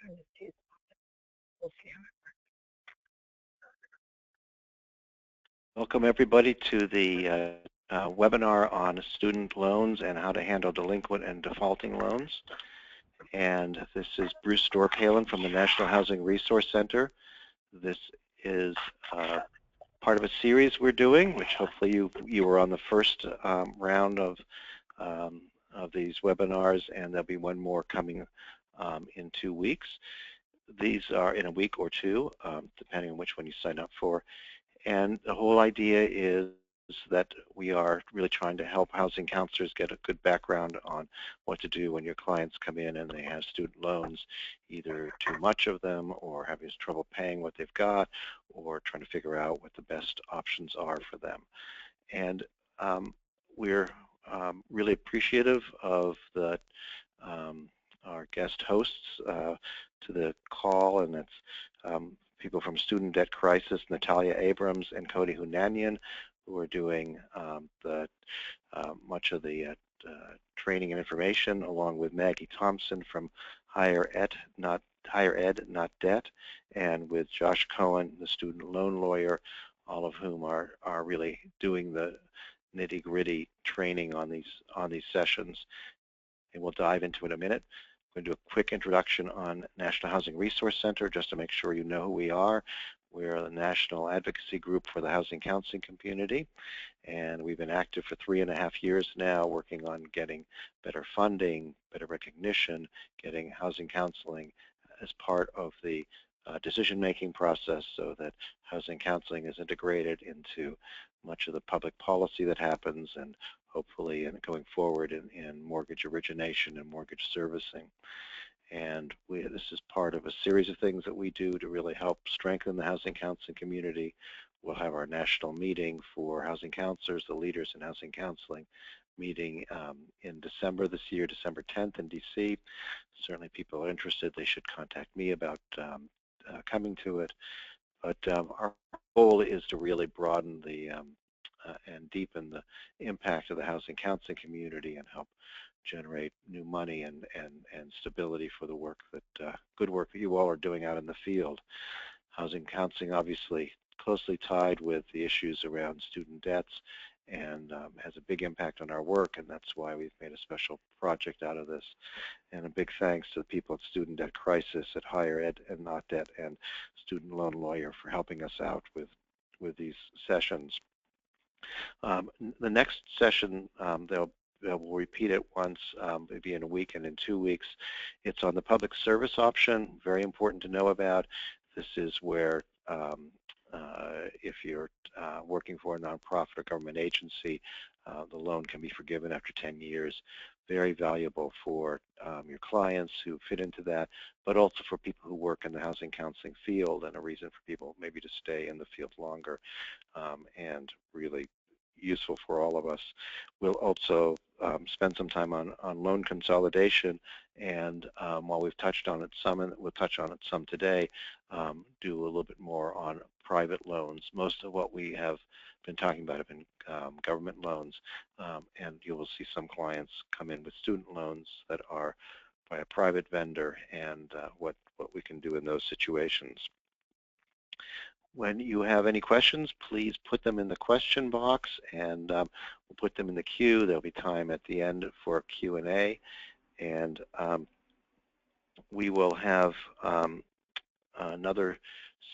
We'll see how Welcome everybody to the webinar on student loans and how to handle delinquent and defaulting loans. And this is Bruce Storpalen from the National Housing Resource Center. This is part of a series we're doing, which hopefully you were on the first round of these webinars, and there'll be one more coming in 2 weeks. These are in a week or two, depending on which one you sign up for. And the whole idea is that we are really trying to help housing counselors get a good background on what to do when your clients come in and they have student loans, either too much of them or having trouble paying what they've got, or trying to figure out what the best options are for them. And we're really appreciative of our guest hosts to the call, and that's people from Student Debt Crisis, Natalia Abrams and Cody Hunanian, who are doing much of the training and information, along with Maggie Thompson from Higher Ed, Not Debt, and with Josh Cohen, the student loan lawyer, all of whom are really doing the nitty-gritty training on these sessions. And we'll dive into it in a minute. I'm going to do a quick introduction on National Housing Resource Center just to make sure you know who we are. We're a national advocacy group for the housing counseling community, and we've been active for 3.5 years now, working on getting better funding, better recognition, getting housing counseling as part of the decision-making process so that housing counseling is integrated into much of the public policy that happens, and hopefully going forward in mortgage origination and mortgage servicing. And this is part of a series of things that we do to really help strengthen the housing counseling community. We'll have our national meeting for housing counselors, the leaders in housing counseling, meeting in December this year, December 10th in DC. Certainly people are interested, they should contact me about coming to it. But our goal is to really broaden and deepen the impact of the housing counseling community and help generate new money and stability for the work good work that you all are doing out in the field. Housing counseling obviously closely tied with the issues around student debts and has a big impact on our work, and that's why we've made a special project out of this. And a big thanks to the people at Student Debt Crisis, at Higher Ed and Not Debt, and Student Loan Lawyer for helping us out with these sessions. The next session, we'll repeat it once, maybe in a week and in 2 weeks. It's on the public service option, very important to know about. This is where if you're working for a nonprofit or government agency, the loan can be forgiven after 10 years. Very valuable for your clients who fit into that, but also for people who work in the housing counseling field, and a reason for people maybe to stay in the field longer, and really useful for all of us. We'll also spend some time on loan consolidation, and while we've touched on it some, and we'll touch on it some today, do a little bit more on private loans. Most of what we have been talking about have been government loans, and you will see some clients come in with student loans that are by a private vendor, and what we can do in those situations. When you have any questions, please put them in the question box, and we'll put them in the queue. There'll be time at the end for Q&A, and we will have another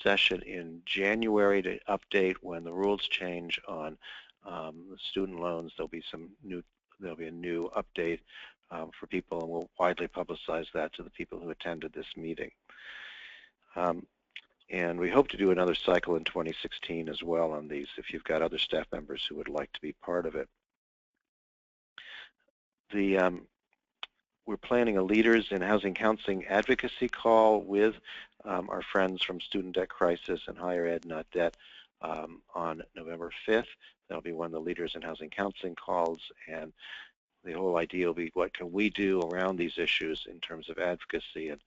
session in January to update when the rules change on student loans. There'll be a new update for people, and we'll widely publicize that to the people who attended this meeting. And we hope to do another cycle in 2016 as well on these, if you've got other staff members who would like to be part of it. We're planning a Leaders in Housing Counseling advocacy call with our friends from Student Debt Crisis and Higher Ed Not Debt on November 5th. That'll be one of the Leaders in Housing Counseling calls, and the whole idea will be what can we do around these issues in terms of advocacy and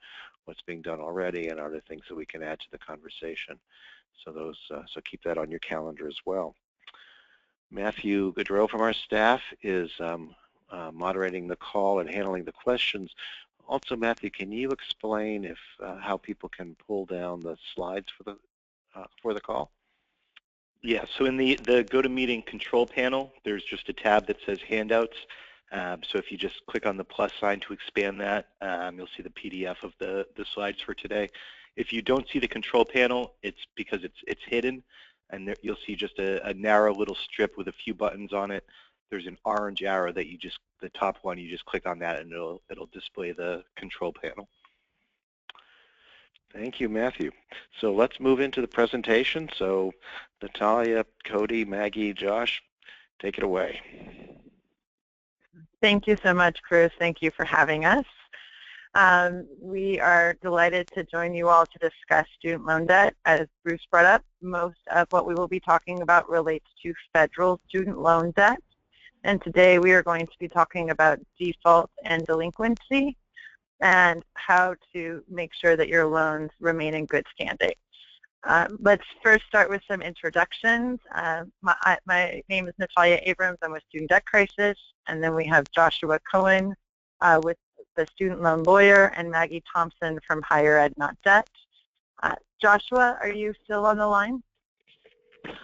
what's being done already and other things that we can add to the conversation. So so keep that on your calendar as well. Matthew Gaudreau from our staff is moderating the call and handling the questions. Also, Matthew, can you explain if how people can pull down the slides for the call? Yeah, so in the GoToMeeting control panel, there's just a tab that says Handouts. So if you just click on the plus sign to expand that, you'll see the PDF of the slides for today. If you don't see the control panel, it's because it's hidden, and there, you'll see just a narrow little strip with a few buttons on it. There's an orange arrow that you just, the top one, you just click on that and it'll display the control panel. Thank you, Matthew. So let's move into the presentation. So Natalia, Cody, Maggie, Josh, take it away. Thank you so much, Chris. Thank you for having us. We are delighted to join you all to discuss student loan debt. As Bruce brought up, most of what we will be talking about relates to federal student loan debt. And today we are going to be talking about default and delinquency and how to make sure that your loans remain in good standing. Let's first start with some introductions. My name is Natalia Abrams. I'm with Student Debt Crisis. And then we have Joshua Cohen with the student loan lawyer, and Maggie Thompson from Higher Ed Not Debt. Joshua, are you still on the line?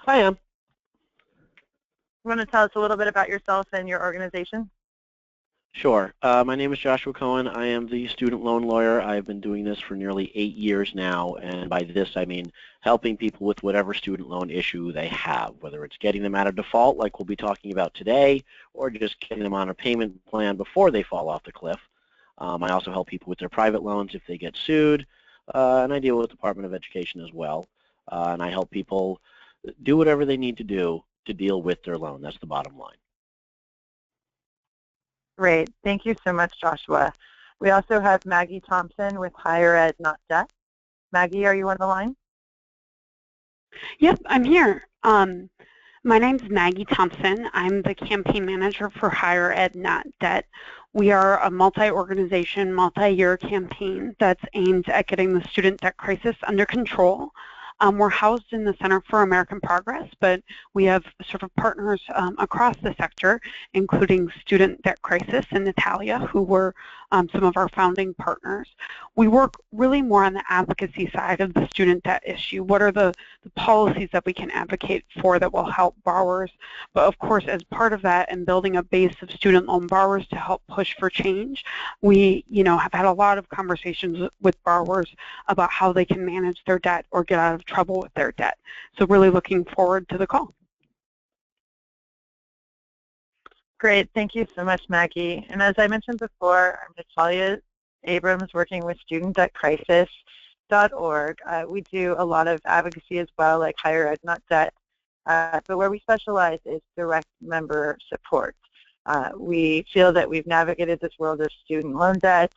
I am. You want to tell us a little bit about yourself and your organization? Sure. My name is Joshua Cohen. I am the student loan lawyer. I've been doing this for nearly 8 years now, and by this I mean helping people with whatever student loan issue they have, whether it's getting them out of default like we'll be talking about today, or just getting them on a payment plan before they fall off the cliff. I also help people with their private loans if they get sued, and I deal with the Department of Education as well. And I help people do whatever they need to do to deal with their loan. That's the bottom line. Great. Thank you so much, Joshua. We also have Maggie Thompson with Higher Ed Not Debt. Maggie, are you on the line? Yep, I'm here. My name's Maggie Thompson. I'm the campaign manager for Higher Ed Not Debt. We are a multi-organization, multi-year campaign that's aimed at getting the student debt crisis under control. We're housed in the Center for American Progress, but we have sort of partners across the sector, including Student Debt Crisis and Natalia, who were some of our founding partners. We work really more on the advocacy side of the student debt issue. What are the policies that we can advocate for that will help borrowers? But of course, as part of that and building a base of student loan borrowers to help push for change, we have had a lot of conversations with borrowers about how they can manage their debt or get out of trouble with their debt. So really looking forward to the call. Great. Thank you so much, Maggie. And as I mentioned before, I'm Natalia Abrams working with studentdebtcrisis.org. We do a lot of advocacy as well, like Higher Ed Not Debt, but where we specialize is direct member support. We feel that we've navigated this world of student loan debt,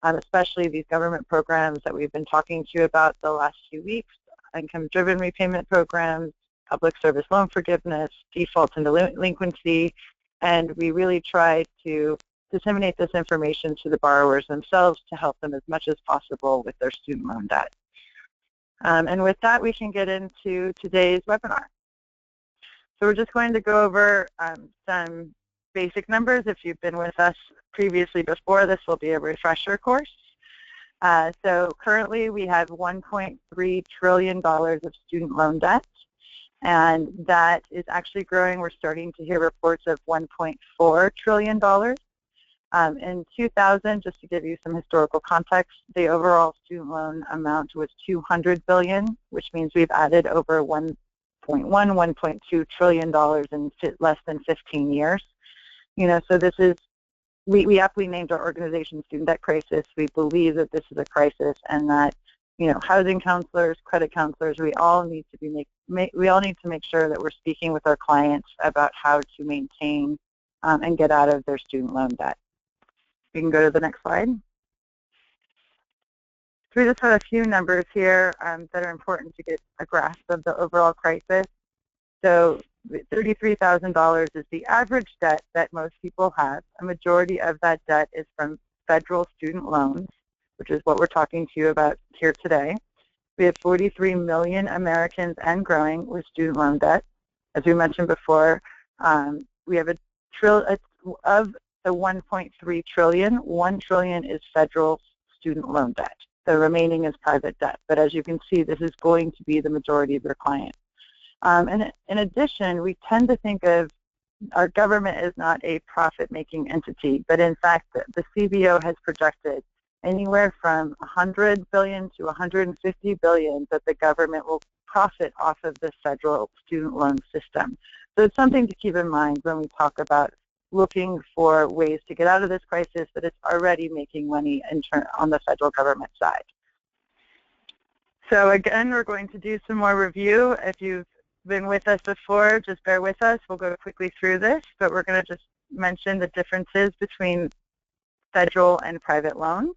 especially these government programs that we've been talking to you about the last few weeks, income-driven repayment programs, public service loan forgiveness, default and delinquency, and we really try to disseminate this information to the borrowers themselves to help them as much as possible with their student loan debt. And with that, we can get into today's webinar. So we're just going to go over some basic numbers. If you've been with us previously before, this will be a refresher course. So currently we have $1.3 trillion of student loan debt, and that is actually growing. We're starting to hear reports of $1.4 trillion. In 2000, just to give you some historical context, the overall student loan amount was $200 billion, which means we've added over $1.2 trillion in less than 15 years. So this is, we aptly named our organization Student Debt Crisis. We believe that this is a crisis, and that housing counselors, credit counselors, we all need to make sure that we're speaking with our clients about how to maintain and get out of their student loan debt. We can go to the next slide. So we just have a few numbers here that are important to get a grasp of the overall crisis. So $33,000 is the average debt that most people have. A majority of that debt is from federal student loans, which is what we're talking to you about here today. We have 43 million Americans and growing with student loan debt. As we mentioned before, we have the 1.3 trillion. 1 trillion is federal student loan debt. The remaining is private debt. But as you can see, this is going to be the majority of your clients. And in addition, we tend to think of our government is not a profit-making entity, but in fact, the CBO has projected anywhere from 100 billion to 150 billion that the government will profit off of the federal student loan system. So it's something to keep in mind when we talk about looking for ways to get out of this crisis, that it's already making money on the federal government side. So again, we're going to do some more review. If you've been with us before, just bear with us. We'll go quickly through this, but we're going to just mention the differences between federal and private loans.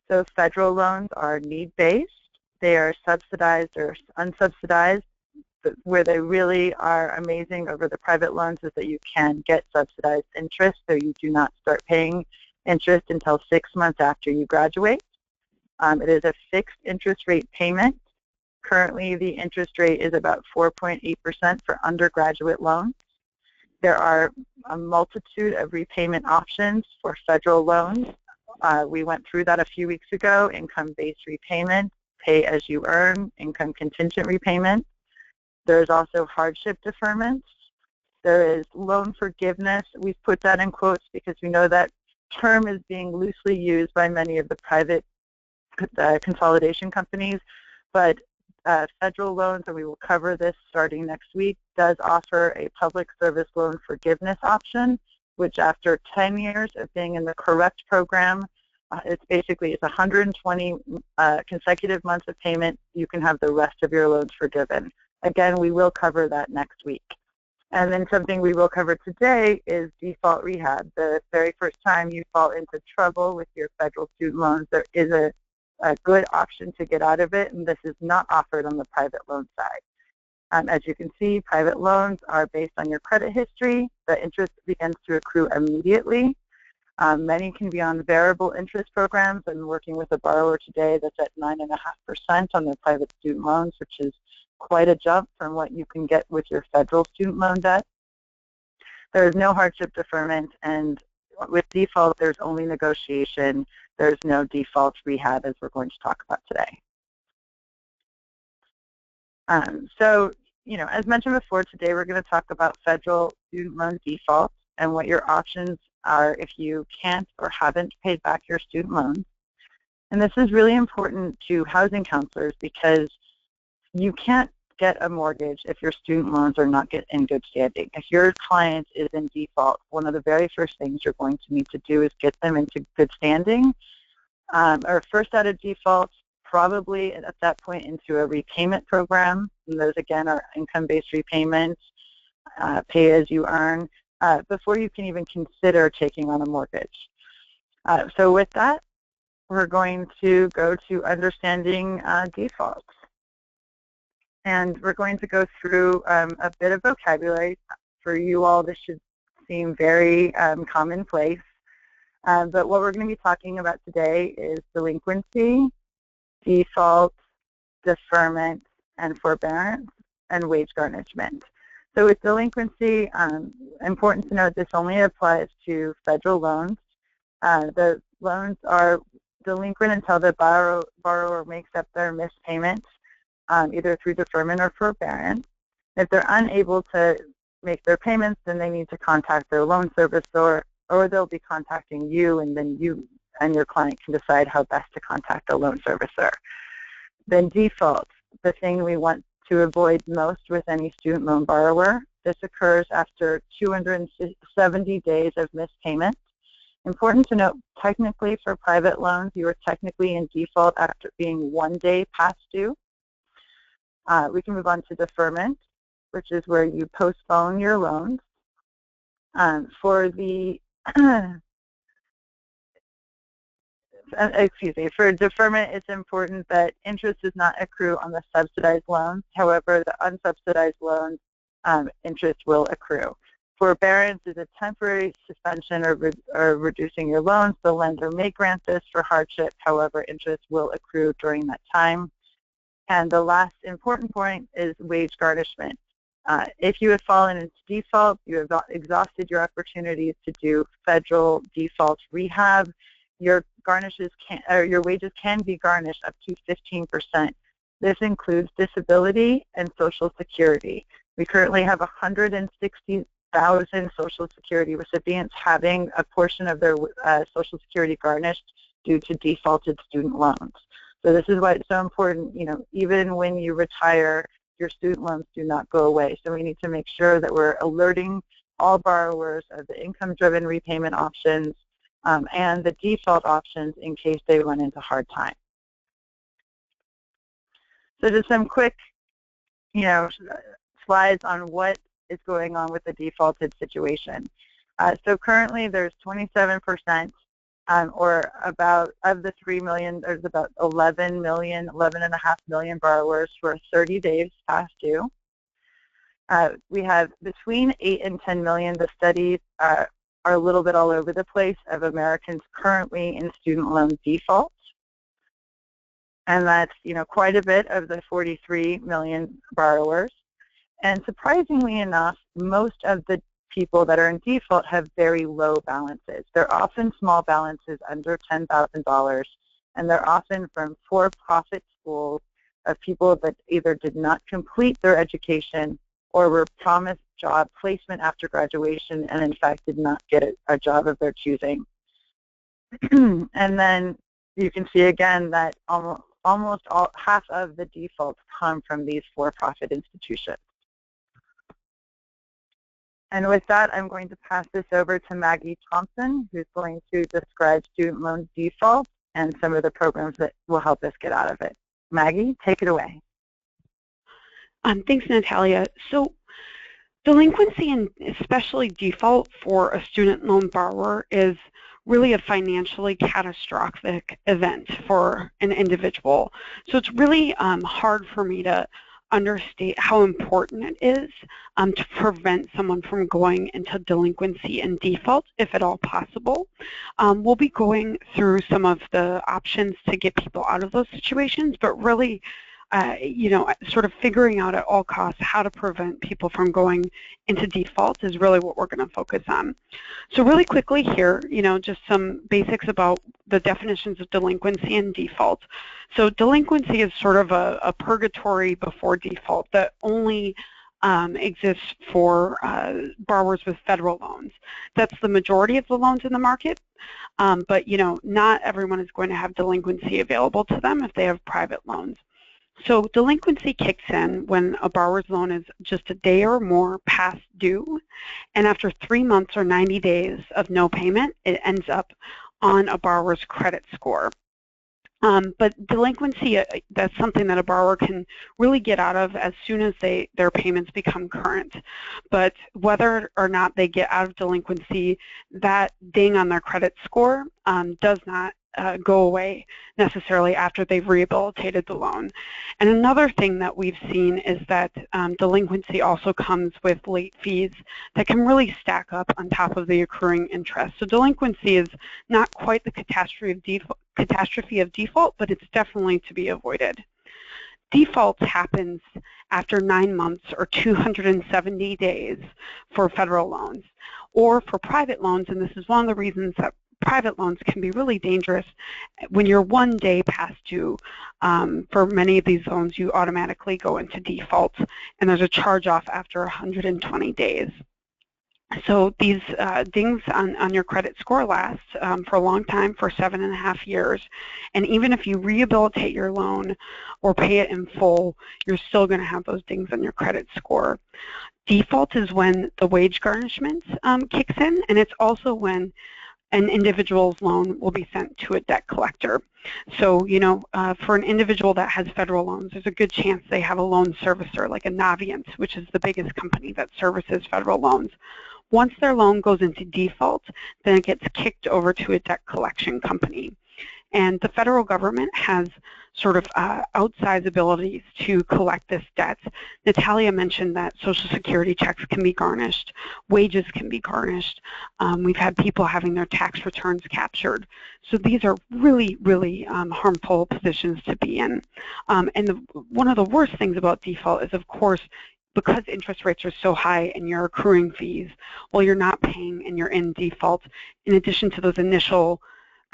So federal loans are need-based. They are subsidized or unsubsidized. Where they really are amazing over the private loans is that you can get subsidized interest, so you do not start paying interest until 6 months after you graduate. It is a fixed interest rate payment. Currently, the interest rate is about 4.8% for undergraduate loans. There are a multitude of repayment options for federal loans. We went through that a few weeks ago: income-based repayment, pay-as-you-earn, income contingent repayment. There's also hardship deferments. There is loan forgiveness. We've put that in quotes because we know that term is being loosely used by many of the private consolidation companies, but federal loans, and we will cover this starting next week, does offer a public service loan forgiveness option, which after 10 years of being in the correct program, it's 120 consecutive months of payment. You can have the rest of your loans forgiven. Again, we will cover that next week. And then something we will cover today is default rehab. The very first time you fall into trouble with your federal student loans, there is a good option to get out of it, and this is not offered on the private loan side. As you can see, private loans are based on your credit history. The interest begins to accrue immediately. Many can be on variable interest programs. I'm working with a borrower today that's at 9.5% on their private student loans, which is quite a jump from what you can get with your federal student loan debt. There is no hardship deferment, and with default, there's only negotiation. There's no default rehab, as we're going to talk about today. So, as mentioned before, today we're going to talk about federal student loan default and what your options are if you can't or haven't paid back your student loans. And this is really important to housing counselors because you can't get a mortgage if your student loans are not in good standing. If your client is in default, one of the very first things you're going to need to do is get them into good standing, or first out of default, probably at that point into a repayment program. And those, again, are income-based repayments, pay-as-you-earn, before you can even consider taking on a mortgage. So with that, we're going to go to understanding defaults. And we're going to go through a bit of vocabulary. For you all, this should seem very commonplace. But what we're going to be talking about today is delinquency, default, deferment, and forbearance, and wage garnishment. So with delinquency, important to note this only applies to federal loans. The loans are delinquent until the borrower makes up their missed payments, either through deferment or forbearance. If they're unable to make their payments, then they need to contact their loan servicer, or they'll be contacting you, and then you and your client can decide how best to contact the loan servicer. Then default, the thing we want to avoid most with any student loan borrower. This occurs after 270 days of missed payment. Important to note, technically for private loans, you are technically in default after being 1 day past due. We can move on to deferment, which is where you postpone your loans. For deferment, it's important that interest does not accrue on the subsidized loans. However, the unsubsidized loans, interest will accrue. Forbearance is a temporary suspension or reducing your loans. The lender may grant this for hardship. However, interest will accrue during that time. And the last important point is wage garnishment. If you have fallen into default, you have exhausted your opportunities to do federal default rehab. Your wages can be garnished up to 15%. This includes disability and Social Security. We currently have 160,000 Social Security recipients having a portion of their Social Security garnished due to defaulted student loans. So this is why it's so important, even when you retire, your student loans do not go away. So we need to make sure that we're alerting all borrowers of the income-driven repayment options and the default options in case they run into hard times. So just some quick, slides on what is going on with the defaulted situation. So currently there's 27%, or about, of the 3 million, there's about 11.5 million borrowers who are 30 days past due. We have between 8 and 10 million. The studies are a little bit all over the place of Americans currently in student loan default. And that's, quite a bit of the 43 million borrowers. And surprisingly enough, most of the people that are in default have very low balances. They're often small balances under $10,000, and they're often from for-profit schools of people that either did not complete their education or were promised job placement after graduation and in fact did not get a job of their choosing. And then you can see again that almost half of the defaults come from these for-profit institutions. And with that, I'm going to pass this over to Maggie Thompson, who's going to describe student loan default and some of the programs that will help us get out of it. Maggie, take it away. Thanks, Natalia. So delinquency and especially default for a student loan borrower is really a financially catastrophic event for an individual. So it's really hard for me to understate how important it is to prevent someone from going into delinquency and default, if at all possible. We'll be going through some of the options to get people out of those situations, but really sort of figuring out at all costs how to prevent people from going into default is really what we're going to focus on. So really quickly here, just some basics about the definitions of delinquency and default. So delinquency is sort of a purgatory before default that only exists for borrowers with federal loans. That's the majority of the loans in the market, but not everyone is going to have delinquency available to them if they have private loans. So delinquency kicks in when a borrower's loan is just a day or more past due, and after 3 months or 90 days of no payment, it ends up on a borrower's credit score. But delinquency, that's something that a borrower can really get out of as soon as their payments become current. But whether or not they get out of delinquency, that ding on their credit score does not go away necessarily after they've rehabilitated the loan. And another thing that we've seen is that delinquency also comes with late fees that can really stack up on top of the accruing interest. So delinquency is not quite the catastrophe of default, but it's definitely to be avoided. Default happens after 9 months or 270 days for federal loans, or for private loans, and this is one of the reasons that private loans can be really dangerous. When you're 1 day past due, for many of these loans, you automatically go into default, and there's a charge-off after 120 days. So these dings on your credit score last for a long time, for 7.5 years. And even if you rehabilitate your loan or pay it in full, you're still going to have those dings on your credit score. Default is when the wage garnishment kicks in, and it's also when an individual's loan will be sent to a debt collector. So, for an individual that has federal loans, there's a good chance they have a loan servicer like a Navient, which is the biggest company that services federal loans. Once their loan goes into default, then it gets kicked over to a debt collection company. And the federal government has sort of outsized abilities to collect this debt. Natalia mentioned that Social Security checks can be garnished, wages can be garnished. We've had people having their tax returns captured. So these are really, really harmful positions to be in. And one of the worst things about default is, of course, because interest rates are so high and you're accruing fees while you're not paying and you're in default, in addition to those initial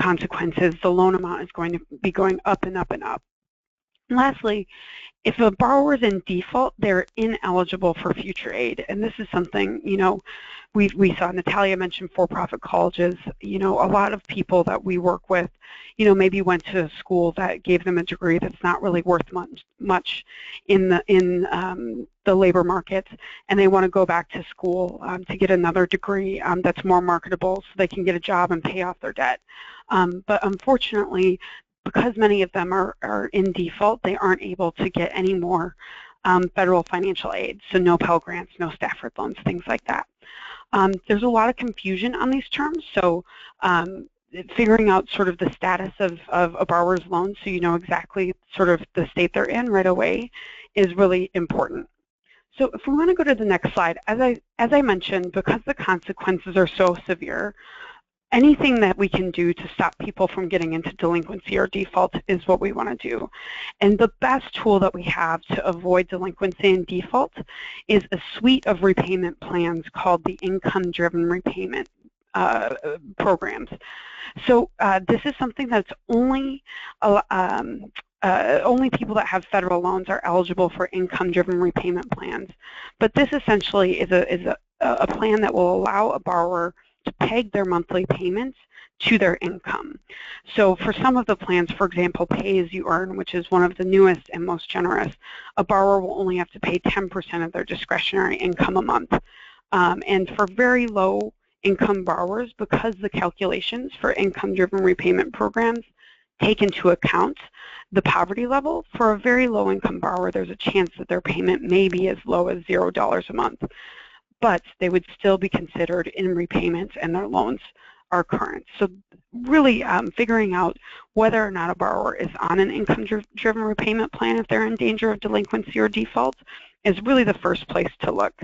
consequences, the loan amount is going to be going up and up and up. And lastly, if a borrower is in default, they're ineligible for future aid. And this is something, we saw Natalia mention for-profit colleges. A lot of people that we work with, maybe went to a school that gave them a degree that's not really worth much in the labor market, and they want to go back to school to get another degree that's more marketable so they can get a job and pay off their debt. But unfortunately, because many of them are in default, they aren't able to get any more federal financial aid, so no Pell Grants, no Stafford loans, things like that. There's a lot of confusion on these terms, so figuring out sort of the status of a borrower's loan so you know exactly sort of the state they're in right away is really important. So if we want to go to the next slide, as I mentioned, because the consequences are so severe, anything that we can do to stop people from getting into delinquency or default is what we want to do. And the best tool that we have to avoid delinquency and default is a suite of repayment plans called the income-driven repayment programs. So this is something that's only people that have federal loans are eligible for income-driven repayment plans. But this essentially is a plan that will allow a borrower to peg their monthly payments to their income. So for some of the plans, for example, Pay As You Earn, which is one of the newest and most generous, a borrower will only have to pay 10% of their discretionary income a month. And for very low income borrowers, because the calculations for income-driven repayment programs take into account the poverty level, for a very low income borrower, there's a chance that their payment may be as low as $0 a month. But they would still be considered in repayment and their loans are current. So really figuring out whether or not a borrower is on an income-driven repayment plan if they're in danger of delinquency or default is really the first place to look.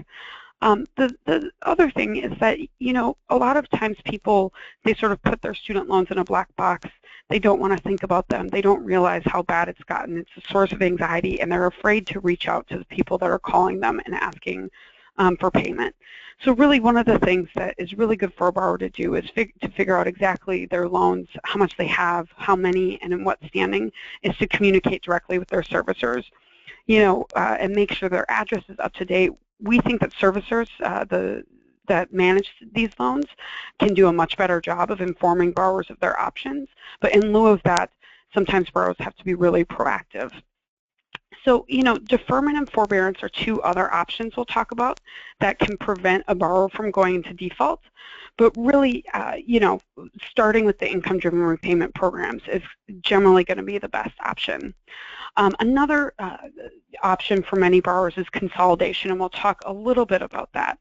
The other thing is that, a lot of times people, they sort of put their student loans in a black box. They don't want to think about them. They don't realize how bad it's gotten. It's a source of anxiety, and they're afraid to reach out to the people that are calling them and asking for payment. So really one of the things that is really good for a borrower to do is to figure out exactly their loans, how much they have, how many, and in what standing, is to communicate directly with their servicers, and make sure their address is up to date. We think that servicers that manage these loans can do a much better job of informing borrowers of their options, but in lieu of that, sometimes borrowers have to be really proactive. So, deferment and forbearance are two other options we'll talk about that can prevent a borrower from going into default. But really, starting with the income-driven repayment programs is generally going to be the best option. Another option for many borrowers is consolidation, and we'll talk a little bit about that.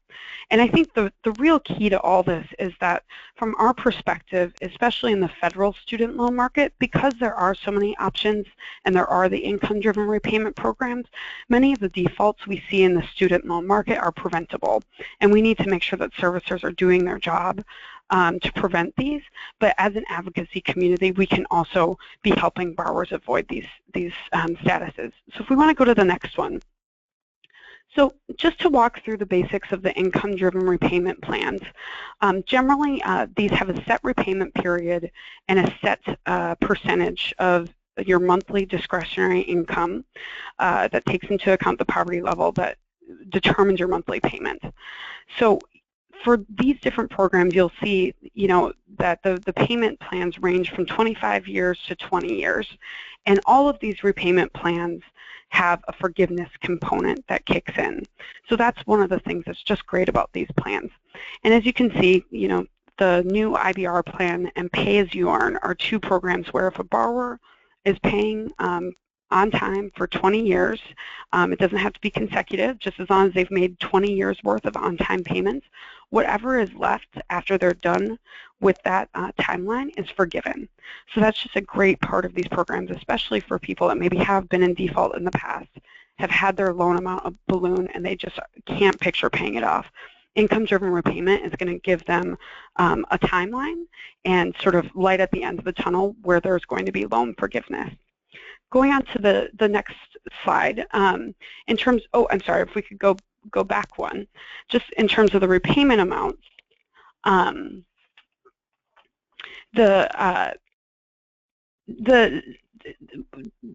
And I think the real key to all this is that from our perspective, especially in the federal student loan market, because there are so many options and there are the income-driven repayment programs, many of the defaults we see in the student loan market are preventable. And we need to make sure that servicers are doing their job to prevent these, but as an advocacy community, we can also be helping borrowers avoid these statuses. So if we want to go to the next one. So just to walk through the basics of the income-driven repayment plans, generally these have a set repayment period and a set percentage of your monthly discretionary income that takes into account the poverty level that determines your monthly payment. So for these different programs, you'll see, that the payment plans range from 25 years to 20 years. And all of these repayment plans have a forgiveness component that kicks in. So that's one of the things that's just great about these plans. And as you can see, the new IBR plan and Pay As You Earn are two programs where if a borrower is paying on time for 20 years, it doesn't have to be consecutive, just as long as they've made 20 years worth of on-time payments, whatever is left after they're done with that timeline is forgiven. So that's just a great part of these programs, especially for people that maybe have been in default in the past, have had their loan amount balloon, and they just can't picture paying it off. Income-driven repayment is going to give them a timeline and sort of light at the end of the tunnel where there's going to be loan forgiveness. Going on to the next slide, in terms, oh, I'm sorry, if we could go back one, just in terms of the repayment amounts,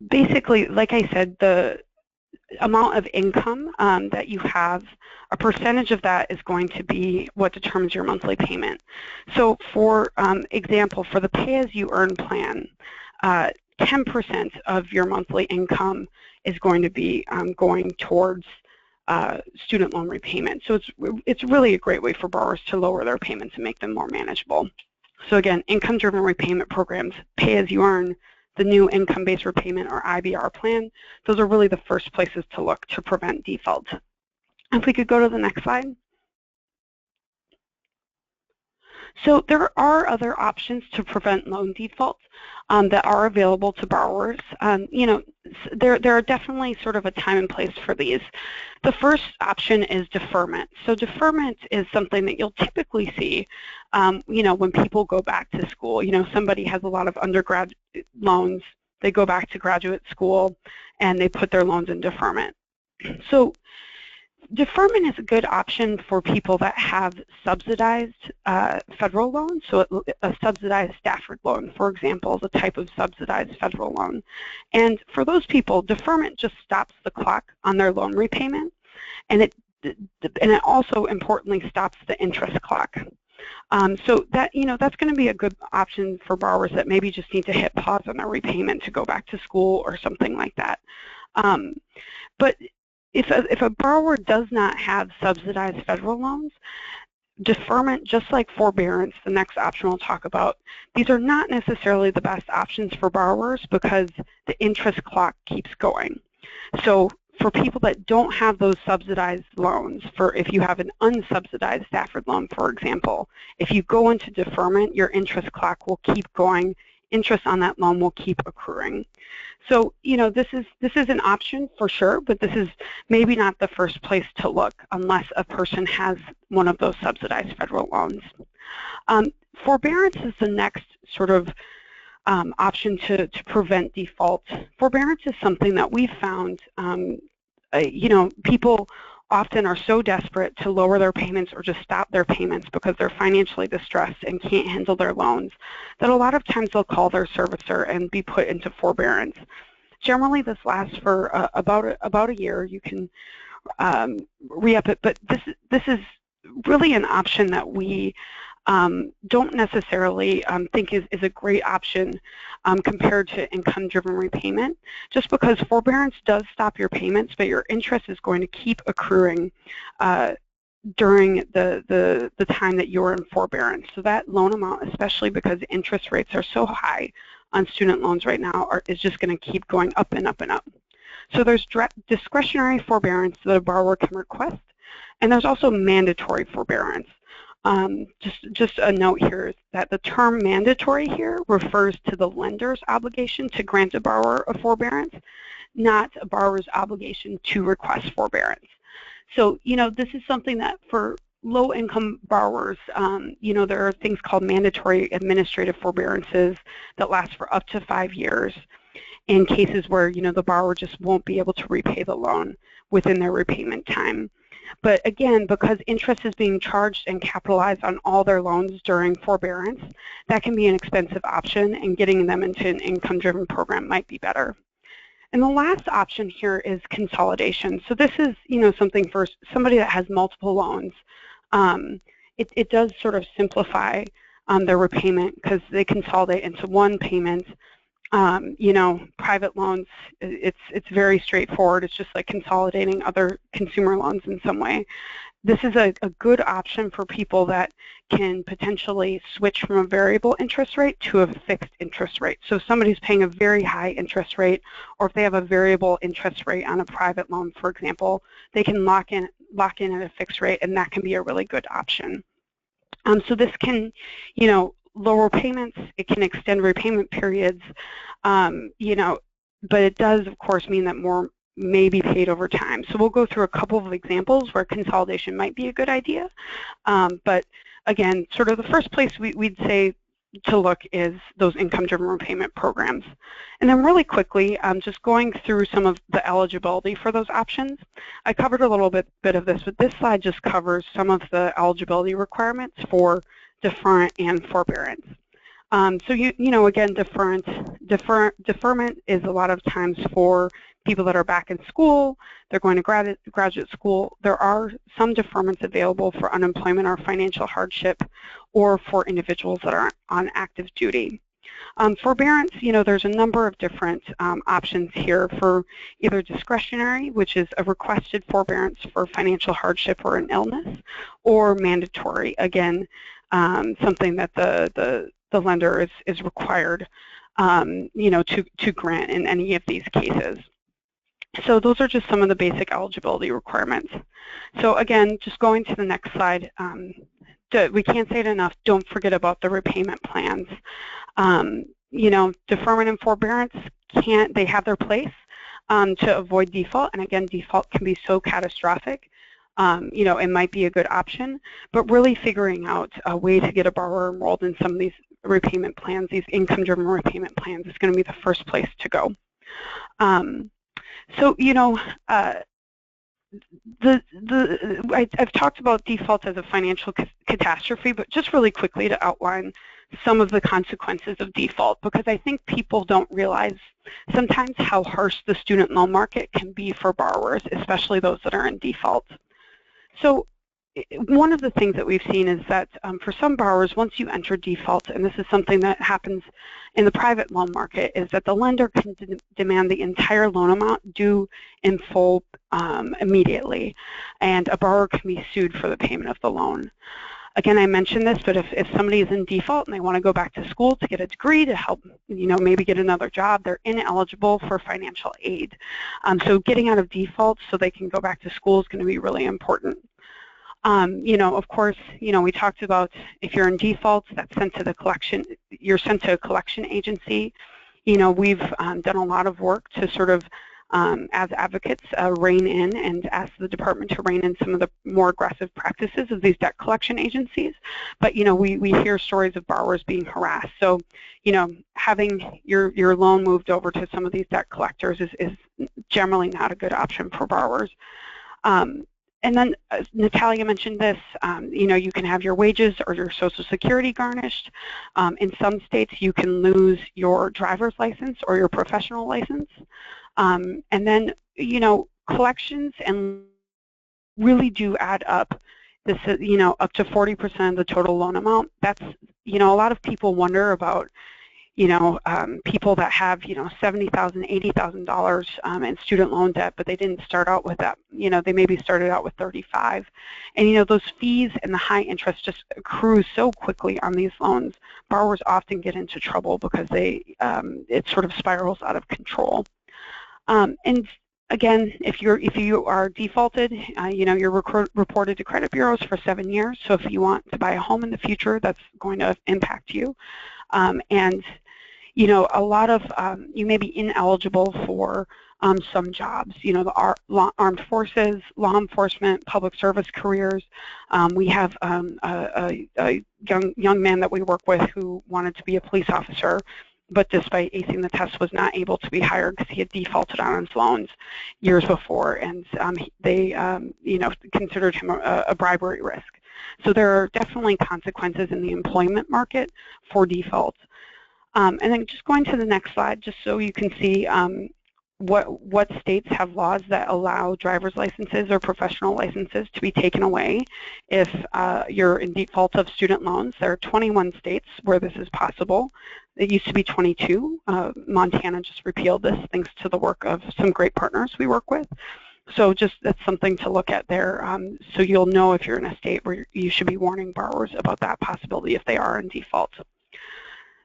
basically, like I said, the amount of income that you have, a percentage of that is going to be what determines your monthly payment. So for example, for the pay-as-you-earn plan, 10% of your monthly income is going to be going towards student loan repayment. So it's really a great way for borrowers to lower their payments and make them more manageable. So again, income-driven repayment programs, pay-as-you-earn, the new income-based repayment or IBR plan, those are really the first places to look to prevent default. If we could go to the next slide. So there are other options to prevent loan default that are available to borrowers. You know, there are definitely sort of a time and place for these. The first option is deferment. So deferment is something that you'll typically see, you know, when people go back to school. You know, somebody has a lot of undergrad loans, they go back to graduate school, and they put their loans in deferment. So deferment is a good option for people that have subsidized federal loans. So a subsidized Stafford loan, for example, is a type of subsidized federal loan. And for those people, deferment just stops the clock on their loan repayment, and it also importantly stops the interest clock. So that, you know, that's going to be a good option for borrowers that maybe just need to hit pause on their repayment to go back to school or something like that. But if a borrower does not have subsidized federal loans, deferment, just like forbearance, the next option we'll talk about, these are not necessarily the best options for borrowers because the interest clock keeps going. So for people that don't have those subsidized loans, for if you have an unsubsidized Stafford loan, for example, if you go into deferment, your interest clock will keep going. Interest on that loan will keep accruing. So, you know, this is an option for sure, but this is maybe not the first place to look unless a person has one of those subsidized federal loans. Forbearance is the next sort of option to prevent default. Forbearance is something that we've found, you know, people often are so desperate to lower their payments or just stop their payments because they're financially distressed and can't handle their loans, that a lot of times they'll call their servicer and be put into forbearance. Generally, this lasts for about a year. You can re-up it, but this is really an option that we don't necessarily think is a great option compared to income-driven repayment, just because forbearance does stop your payments, but your interest is going to keep accruing during the time that you're in forbearance. So that loan amount, especially because interest rates are so high on student loans right now, is just going to keep going up and up and up. So there's discretionary forbearance that a borrower can request, and there's also mandatory forbearance. Just a note here is that the term mandatory here refers to the lender's obligation to grant a borrower a forbearance, not a borrower's obligation to request forbearance. So, you know, this is something that for low-income borrowers, you know, there are things called mandatory administrative forbearances that last for up to 5 years in cases where, you know, the borrower just won't be able to repay the loan within their repayment time. But again, because interest is being charged and capitalized on all their loans during forbearance, that can be an expensive option, and getting them into an income-driven program might be better. And the last option here is consolidation. So this is, you know, something for somebody that has multiple loans. It does sort of simplify their repayment because they consolidate into one payment. You know, private loans, it's very straightforward. It's just like consolidating other consumer loans in some way. This is a good option for people that can potentially switch from a variable interest rate to a fixed interest rate. So if somebody's paying a very high interest rate, or if they have a variable interest rate on a private loan, for example, they can lock in at a fixed rate, and that can be a really good option. So this can, you know, lower payments, it can extend repayment periods, you know, but it does, of course, mean that more may be paid over time. So we'll go through a couple of examples where consolidation might be a good idea. But again, sort of the first place we'd say to look is those income-driven repayment programs. And then really quickly, just going through some of the eligibility for those options. I covered a little bit of this, but this slide just covers some of the eligibility requirements for deferment and forbearance. So you know, again, deferment is a lot of times for people that are back in school, they're going to graduate school. There are some deferments available for unemployment or financial hardship, or for individuals that are on active duty. Forbearance, you know, there's a number of different options here for either discretionary, which is a requested forbearance for financial hardship or an illness, or mandatory, again, something that the lender is required, you know, to grant in any of these cases. So those are just some of the basic eligibility requirements. So again, just going to the next slide, we can't say it enough, don't forget about the repayment plans. You know, deferment and forbearance they have their place to avoid default, and again, default can be so catastrophic. You know, it might be a good option, but really figuring out a way to get a borrower enrolled in some of these repayment plans, these income-driven repayment plans, is going to be the first place to go. So, you know, I've talked about default as a financial catastrophe, but just really quickly to outline some of the consequences of default, because I think people don't realize sometimes how harsh the student loan market can be for borrowers, especially those that are in default. So one of the things that we've seen is that for some borrowers, once you enter default, and this is something that happens in the private loan market, is that the lender can demand the entire loan amount due in full immediately, and a borrower can be sued for the payment of the loan. Again, I mentioned this, but if somebody is in default and they want to go back to school to get a degree to help, you know, maybe get another job, they're ineligible for financial aid. So getting out of default so they can go back to school is going to be really important. You know, of course, you know, we talked about if you're in default, that's sent to the collection, you're sent to a collection agency. You know, we've done a lot of work to sort of, as advocates, rein in and ask the department to rein in some of the more aggressive practices of these debt collection agencies. But, you know, we hear stories of borrowers being harassed. So, you know, having your loan moved over to some of these debt collectors is generally not a good option for borrowers. And then Natalia mentioned this, you know, you can have your wages or your Social Security garnished. In some states, you can lose your driver's license or your professional license. And then, you know, collections and really do add up. This is, you know, up to 40% of the total loan amount. That's, you know, a lot of people wonder about, you know, people that have, you know, $70,000, $80,000 in student loan debt, but they didn't start out with that. You know, they maybe started out with 35. And, you know, those fees and the high interest just accrue so quickly on these loans. Borrowers often get into trouble because it sort of spirals out of control. And again, if you are defaulted, you know, you're reported to credit bureaus for 7 years. So if you want to buy a home in the future, that's going to impact you. And you know, a lot of you may be ineligible for some jobs. You know, the armed forces, law enforcement, public service careers. We have a young man that we work with who wanted to be a police officer, but despite acing the test was not able to be hired because he had defaulted on his loans years before, and they you know, considered him a bribery risk. So there are definitely consequences in the employment market for default. And then just going to the next slide, just so you can see what states have laws that allow driver's licenses or professional licenses to be taken away if you're in default of student loans. There are 21 states where this is possible. It used to be 22. Montana just repealed this thanks to the work of some great partners we work with. So just that's something to look at there, so you'll know if you're in a state where you should be warning borrowers about that possibility if they are in default.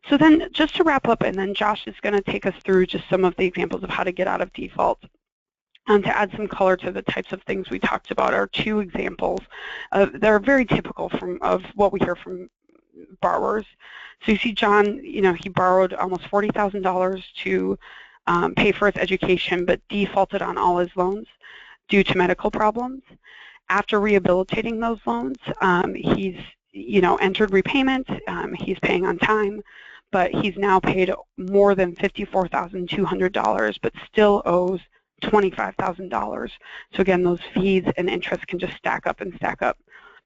So then just to wrap up, and then Josh is going to take us through just some of the examples of how to get out of default. To add some color to the types of things we talked about are two examples that are very typical of what we hear from borrowers. So you see John, you know, he borrowed almost $40,000 to pay for his education, but defaulted on all his loans due to medical problems. After rehabilitating those loans, entered repayment. He's paying on time, but he's now paid more than $54,200, but still owes $25,000. So again, those fees and interest can just stack up and stack up.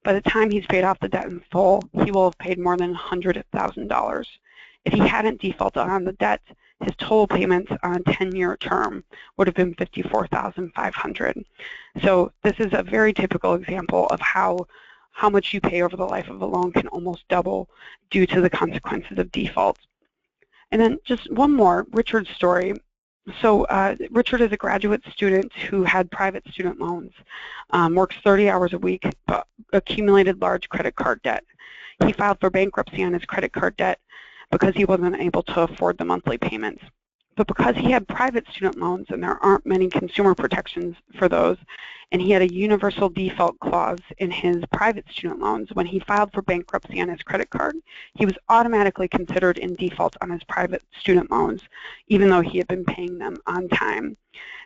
By the time he's paid off the debt in full, he will have paid more than $100,000. If he hadn't defaulted on the debt, his total payments on a 10-year term would have been $54,500. So this is a very typical example of how much you pay over the life of a loan can almost double due to the consequences of default. And then just one more, Richard's story. So Richard is a graduate student who had private student loans, works 30 hours a week, but accumulated large credit card debt. He filed for bankruptcy on his credit card debt because he wasn't able to afford the monthly payments. But because he had private student loans and there aren't many consumer protections for those, and he had a universal default clause in his private student loans, when he filed for bankruptcy on his credit card, he was automatically considered in default on his private student loans, even though he had been paying them on time.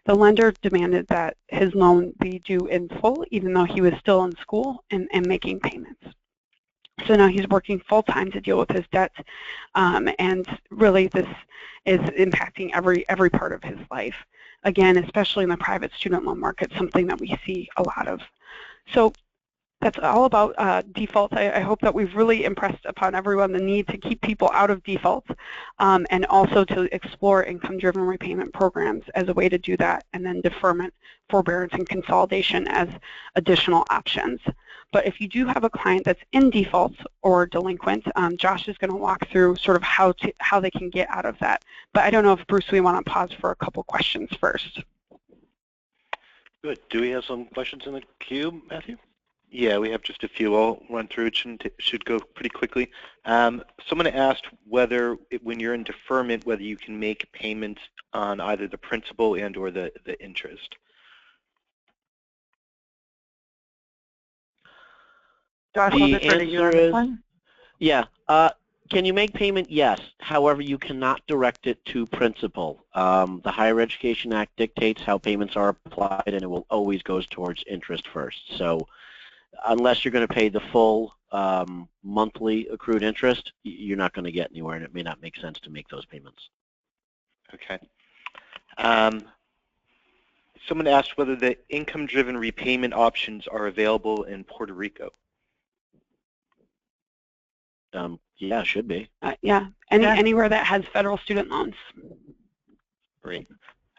The lender demanded that his loan be due in full, even though he was still in school and making payments. So now he's working full-time to deal with his debt, and really this is impacting every part of his life. Again, especially in the private student loan market, something that we see a lot of. So that's all about default. I hope that we've really impressed upon everyone the need to keep people out of default, and also to explore income-driven repayment programs as a way to do that, and then deferment, forbearance, and consolidation as additional options. But if you do have a client that's in default or delinquent, Josh is going to walk through sort of how they can get out of that. But I don't know if, Bruce, we want to pause for a couple questions first. Good. Do we have some questions in the queue, Matthew? Yeah, we have just a few. I'll run through. It should go pretty quickly. Someone asked whether, when you're in deferment, whether you can make payments on either the principal and or the interest. Josh, The we'll defer to you on this one. Yeah. Can you make payment? Yes. However, you cannot direct it to principal. The Higher Education Act dictates how payments are applied, and it will always goes towards interest first. So unless you're going to pay the full monthly accrued interest, you're not going to get anywhere, and it may not make sense to make those payments. Okay. Someone asked whether the income-driven repayment options are available in Puerto Rico. Yeah, should be. Yeah, anywhere that has federal student loans. Great.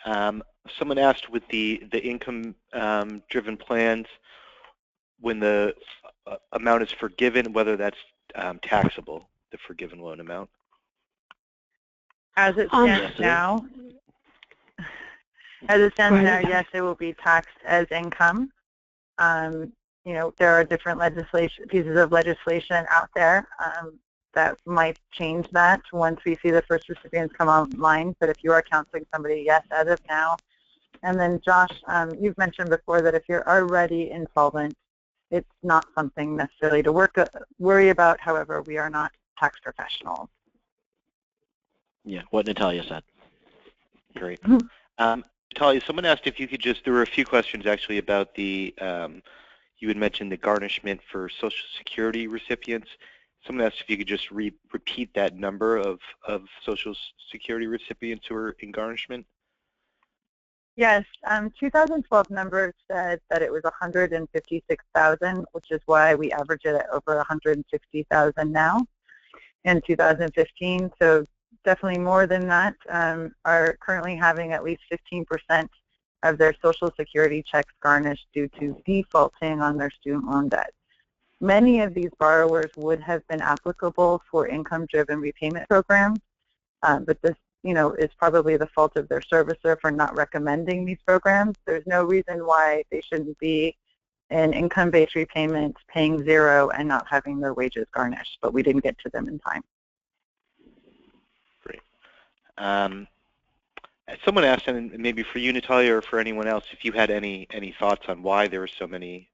Someone asked with the income-driven plans, when the amount is forgiven, whether that's taxable, the forgiven loan amount. As it stands now, yes, it will be taxed as income. There are different pieces of legislation out there that might change that once we see the first recipients come online. But if you are counseling somebody, yes, as of now. And then, Josh, you've mentioned before that if you're already insolvent, it's not something necessarily to worry about. However, we are not tax professionals. Yeah, what Natalia said. Great. Natalia, someone asked if you could there were a few questions actually about the, you had mentioned the garnishment for Social Security recipients. Someone asked if you could just repeat that number of Social Security recipients who are in garnishment. Yes, 2012 numbers said that it was 156,000, which is why we average it at over 160,000 now in 2015. So definitely more than that are currently having at least 15% of their Social Security checks garnished due to defaulting on their student loan debt. Many of these borrowers would have been applicable for income-driven repayment programs, but this is probably the fault of their servicer for not recommending these programs. There's no reason why they shouldn't be in income-based repayment, paying zero, and not having their wages garnished, but we didn't get to them in time. Great. Someone asked, and maybe for you, Natalia, or for anyone else, if you had any thoughts on why there were so many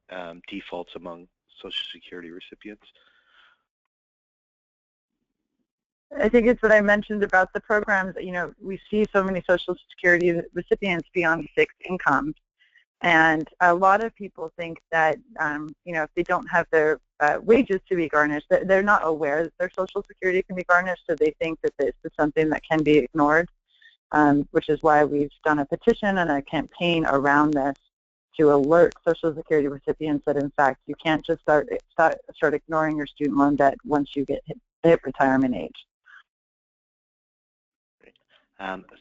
defaults among Social Security recipients. I think it's what I mentioned about the programs. We see so many Social Security recipients beyond fixed incomes, and a lot of people think that if they don't have their wages to be garnished. They're not aware that their Social Security can be garnished, so they think that this is something that can be ignored, which is why we've done a petition and a campaign around this to alert Social Security recipients that, in fact, you can't just start ignoring your student loan debt once you hit retirement age.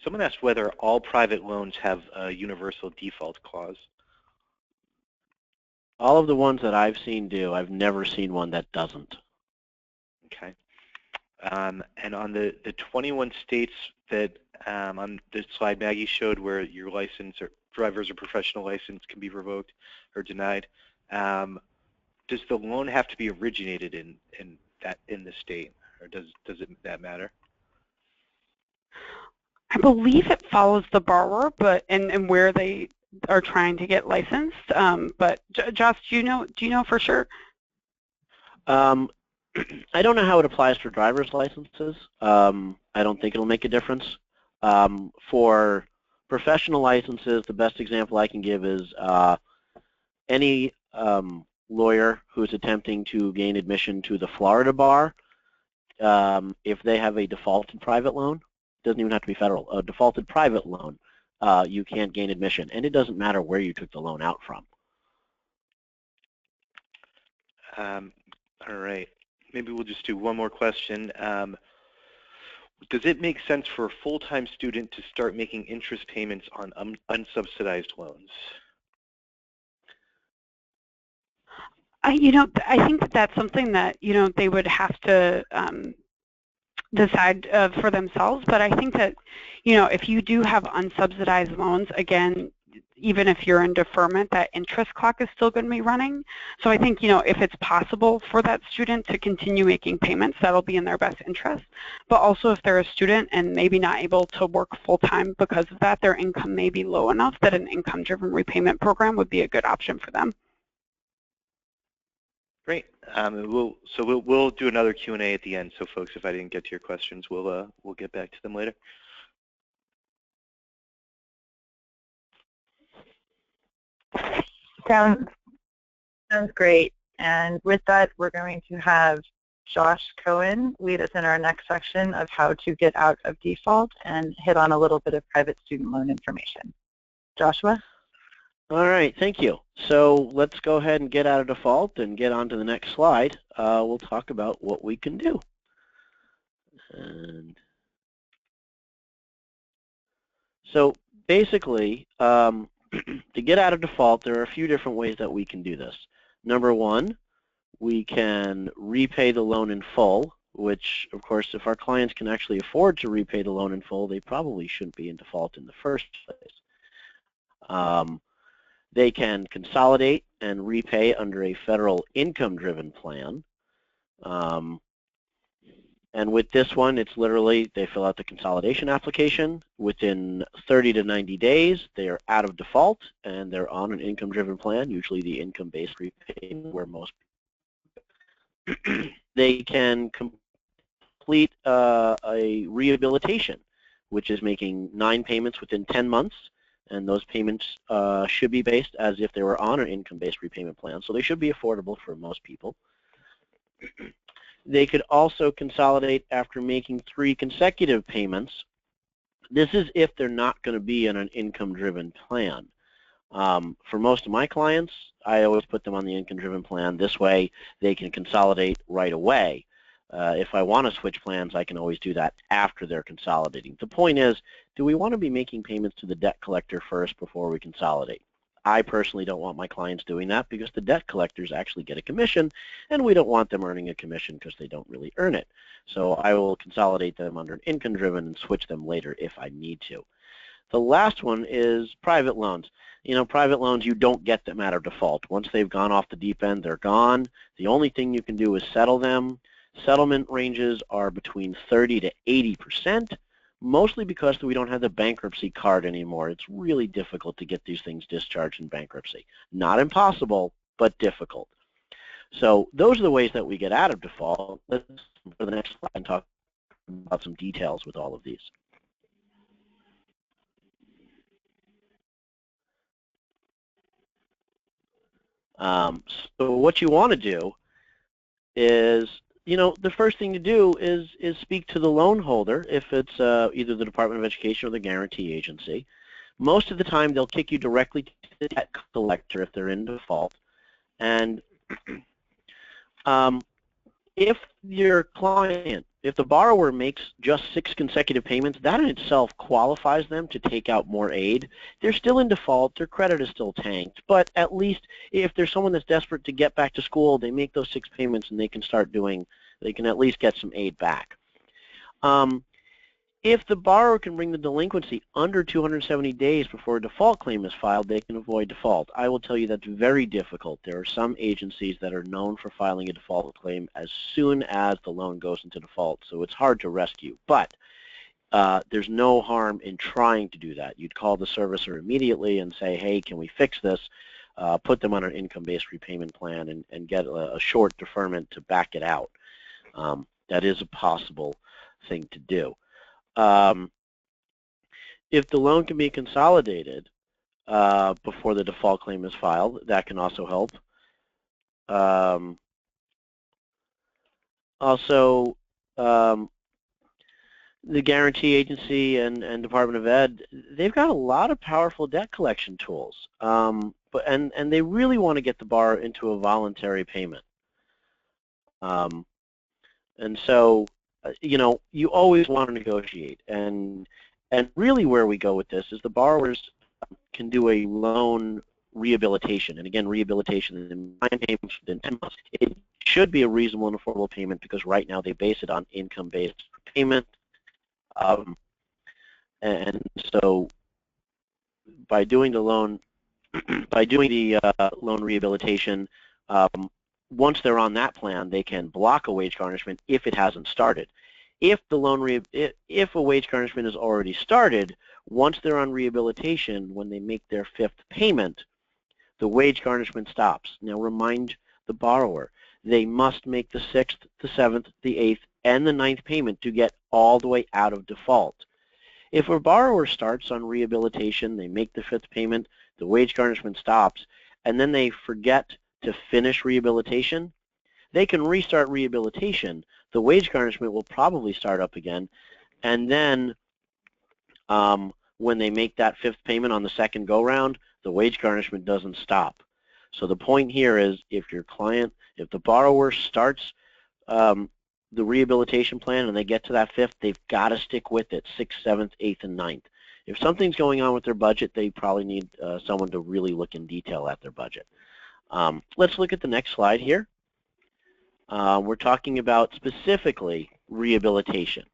Someone asked whether all private loans have a universal default clause. All of the ones that I've seen do. I've never seen one that doesn't. Okay. And on the 21 states that on the slide Maggie showed where your license or driver's or professional license can be revoked or denied, does the loan have to be originated in the state, or does that matter? I believe it follows the borrower, but and where they are trying to get licensed. But Josh, do you know for sure? I don't know how it applies for driver's licenses. I don't think it'll make a difference. For professional licenses, the best example I can give is any lawyer who's attempting to gain admission to the Florida bar, if they have a defaulted private loan, doesn't even have to be federal, a defaulted private loan, you can't gain admission, and it doesn't matter where you took the loan out from. All right. Maybe we'll just do one more question. Does it make sense for a full-time student to start making interest payments on unsubsidized loans? I think that's something that they would have to decide for themselves. But I think that if you do have unsubsidized loans, again, even if you're in deferment, that interest clock is still going to be running. So I think, if it's possible for that student to continue making payments, that'll be in their best interest. But also if they're a student and maybe not able to work full-time because of that, their income may be low enough that an income-driven repayment program would be a good option for them. Great. We'll do another Q&A at the end. So folks, if I didn't get to your questions, we'll get back to them later. Sounds great. And with that, we're going to have Josh Cohen lead us in our next section of how to get out of default and hit on a little bit of private student loan information. Joshua? All right, thank you. So let's go ahead and get out of default and get on to the next slide. We'll talk about what we can do. And so basically, to get out of default, there are a few different ways that we can do this. Number one, we can repay the loan in full, which, of course, if our clients can actually afford to repay the loan in full, they probably shouldn't be in default in the first place. They can consolidate and repay under a federal income-driven plan. And with this one, it's literally they fill out the consolidation application. Within 30 to 90 days, they are out of default, and they're on an income-driven plan, usually the income-based repayment, where most they can complete a rehabilitation, which is making 9 payments within 10 months, and those payments should be based as if they were on an income-based repayment plan, so they should be affordable for most people. They could also consolidate after making 3 consecutive payments. This is if they're not going to be in an income-driven plan. For most of my clients, I always put them on the income-driven plan. This way, they can consolidate right away. If I want to switch plans, I can always do that after they're consolidating. The point is, do we want to be making payments to the debt collector first before we consolidate? I personally don't want my clients doing that because the debt collectors actually get a commission, and we don't want them earning a commission because they don't really earn it. So I will consolidate them under an income-driven and switch them later if I need to. The last one is private loans. Private loans, you don't get them out of default. Once they've gone off the deep end, they're gone. The only thing you can do is settle them. Settlement ranges are between 30 to 80%. Mostly because we don't have the bankruptcy card anymore. It's really difficult to get these things discharged in bankruptcy. Not impossible, but difficult. So those are the ways that we get out of default. Let's go to the next slide and talk about some details with all of these. So what you want to do is, the first thing to do is speak to the loan holder if it's either the Department of Education or the guarantee agency. Most of the time, they'll kick you directly to the debt collector if they're in default. And if your client, if the borrower makes just 6 consecutive payments, that in itself qualifies them to take out more aid. They're still in default, their credit is still tanked, but at least if there's someone that's desperate to get back to school, they make those 6 payments and they can at least get some aid back. If the borrower can bring the delinquency under 270 days before a default claim is filed, they can avoid default. I will tell you that's very difficult. There are some agencies that are known for filing a default claim as soon as the loan goes into default, so it's hard to rescue. But there's no harm in trying to do that. You'd call the servicer immediately and say, hey, can we fix this? Put them on an income-based repayment plan and get a short deferment to back it out. That is a possible thing to do. If the loan can be consolidated before the default claim is filed, that can also help. Also, the guarantee agency and Department of Ed, they've got a lot of powerful debt collection tools, and they really want to get the borrower into a voluntary payment. And so, you always want to negotiate, and really where we go with this is the borrowers can do a loan rehabilitation, and again, rehabilitation in 9 payments within 10 months. It should be a reasonable and affordable payment because right now they base it on income-based payment, and so by doing the loan, loan rehabilitation, once they're on that plan, they can block a wage garnishment if it hasn't started. If a wage garnishment is already started, once they're on rehabilitation, when they make their 5th payment, the wage garnishment stops. Now remind the borrower, they must make the 6th, the 7th, the 8th, and the 9th payment to get all the way out of default. If a borrower starts on rehabilitation, they make the 5th payment, the wage garnishment stops, and then they forget to finish rehabilitation, they can restart rehabilitation. The wage garnishment will probably start up again, and then when they make that 5th payment on the 2nd go-round, the wage garnishment doesn't stop. So the point here is if the borrower starts the rehabilitation plan and they get to that 5th, they've got to stick with it, 6th, 7th, 8th, and 9th. If something's going on with their budget, they probably need someone to really look in detail at their budget. Let's look at the next slide here. We're talking about specifically rehabilitation.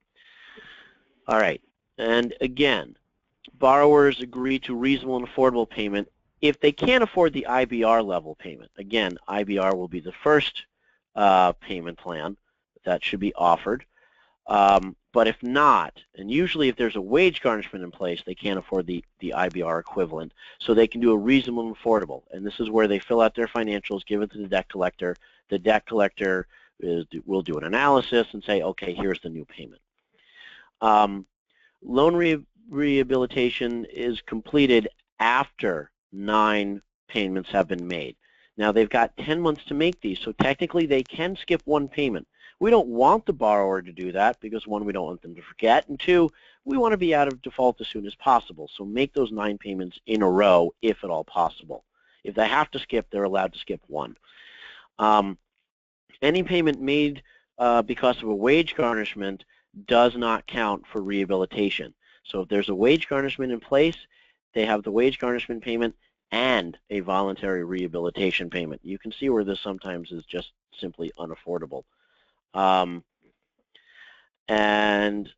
All right, and again, borrowers agree to reasonable and affordable payment if they can't afford the IBR level payment. Again, IBR will be the first payment plan that should be offered. But if not, and usually if there's a wage garnishment in place, they can't afford the IBR equivalent, so they can do a reasonable and affordable. And this is where they fill out their financials, give it to the debt collector. The debt collector will do an analysis and say, okay, here's the new payment. Loan rehabilitation is completed after 9 payments have been made. Now they've got 10 months to make these, so technically they can skip 1 payment. We don't want the borrower to do that because 1, we don't want them to forget, and 2, we want to be out of default as soon as possible. So make those 9 payments in a row if at all possible. If they have to skip, they're allowed to skip 1. Any payment made because of a wage garnishment does not count for rehabilitation. So if there's a wage garnishment in place, they have the wage garnishment payment and a voluntary rehabilitation payment. You can see where this sometimes is just simply unaffordable. And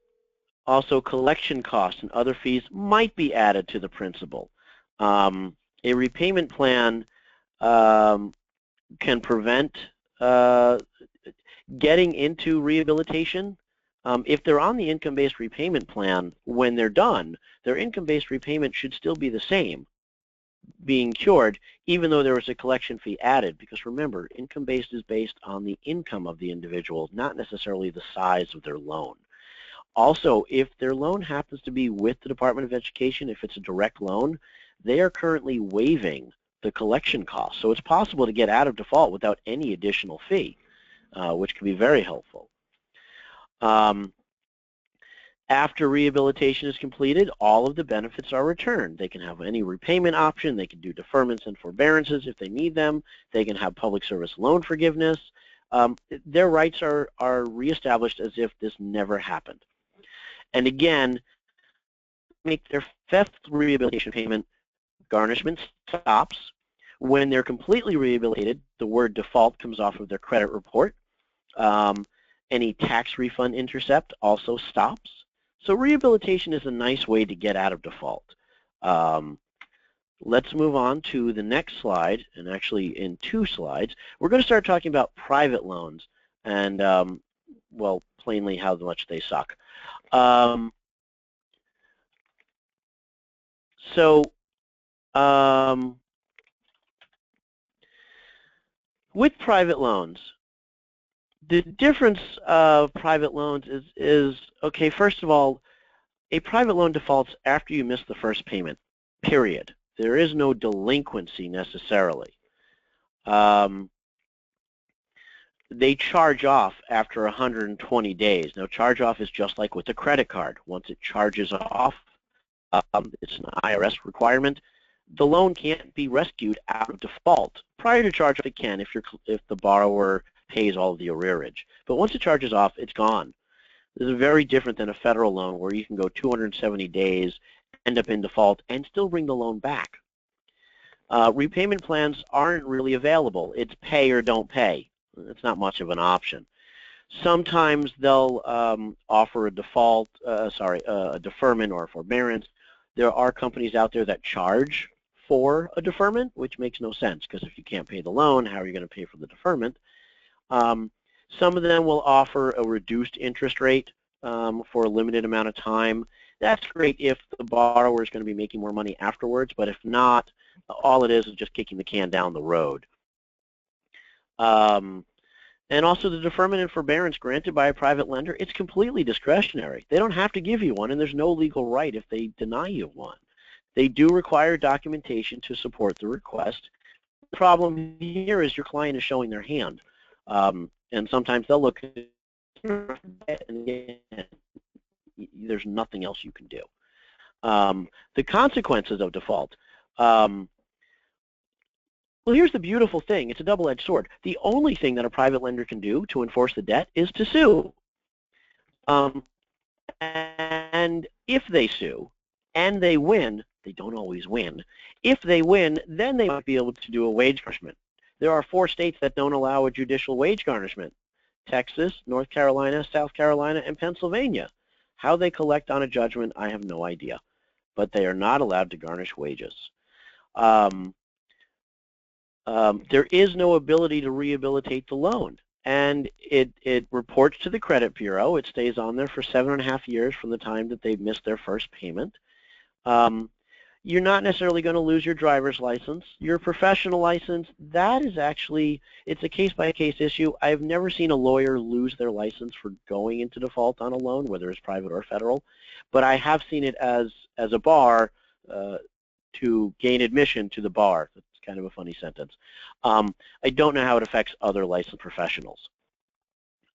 also collection costs and other fees might be added to the principal. A repayment plan can prevent getting into rehabilitation. If they're on the income-based repayment plan, when they're done, their income-based repayment should still be the same, being cured, even though there was a collection fee added, because remember, income-based is based on the income of the individual, not necessarily the size of their loan. Also, if their loan happens to be with the Department of Education, if it's a direct loan, they are currently waiving the collection costs. So it's possible to get out of default without any additional fee. which can be very helpful. After rehabilitation is completed, all of the benefits are returned. They can have any repayment option. They can do deferments and forbearances if they need them. They can have public service loan forgiveness. Their rights are reestablished as if this never happened. And again, make their fifth rehabilitation payment, garnishment stops. When they're completely rehabilitated, the word default comes off of their credit report. Any tax refund intercept also stops. So rehabilitation is a nice way to get out of default. Let's move on to the next slide, and actually in 2 slides, we're going to start talking about private loans and, well, plainly how much they suck. With private loans, the difference of private loans is, okay, first of all, a private loan defaults after you miss the first payment, period. There is no delinquency necessarily. They charge off after 120 days. Now, charge off is just like with a credit card. Once it charges off, it's an IRS requirement. The loan can't be rescued out of default. Prior to charge off, it can if the borrower pays all of the arrearage. But once it charges off, it's gone. This is very different than a federal loan where you can go 270 days, end up in default, and still bring the loan back. Repayment plans aren't really available. It's pay or don't pay. It's not much of an option. Sometimes they'll offer a deferment or a forbearance. There are companies out there that charge for a deferment, which makes no sense because if you can't pay the loan, how are you going to pay for the deferment? Some of them will offer a reduced interest rate for a limited amount of time. That's great if the borrower is going to be making more money afterwards, but if not, all it is just kicking the can down the road. And also the deferment and forbearance granted by a private lender, it's completely discretionary. They don't have to give you one, and there's no legal right if they deny you one. They do require documentation to support the request. The problem here is your client is showing their hand. And sometimes they'll look at it and again, there's nothing else you can do. The consequences of default. Well, here's the beautiful thing. It's a double-edged sword. The only thing that a private lender can do to enforce the debt is to sue. And if they sue and they win, they don't always win. If they win, then they might be able to do a wage garnishment. There are 4 states that don't allow a judicial wage garnishment: Texas, North Carolina, South Carolina, and Pennsylvania. How they collect on a judgment, I have no idea. But they are not allowed to garnish wages. There is no ability to rehabilitate the loan. And it reports to the credit bureau. It stays on there for 7.5 years from the time that they've missed their first payment. You're not necessarily going to lose your driver's license. Your professional license, that is actually, it's a case-by-case issue. I've never seen a lawyer lose their license for going into default on a loan, whether it's private or federal. But I have seen it as a bar to gain admission to the bar. That's kind of a funny sentence. I don't know how it affects other licensed professionals.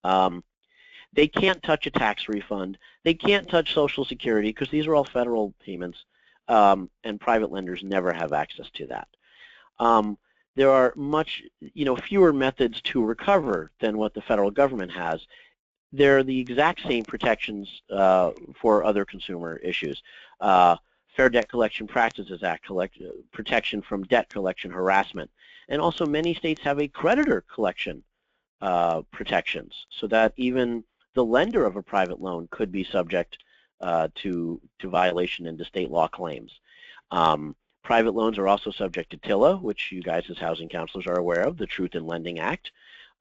They can't touch a tax refund. They can't touch Social Security because these are all federal payments. And private lenders never have access to that. There are much, fewer methods to recover than what the federal government has. They're the exact same protections for other consumer issues. Fair Debt Collection Practices Act, protection from debt collection harassment. And also many states have a creditor collection protections so that even the lender of a private loan could be subject to violation into state law claims. Private loans are also subject to TILA, which you guys as housing counselors are aware of, the Truth in Lending Act.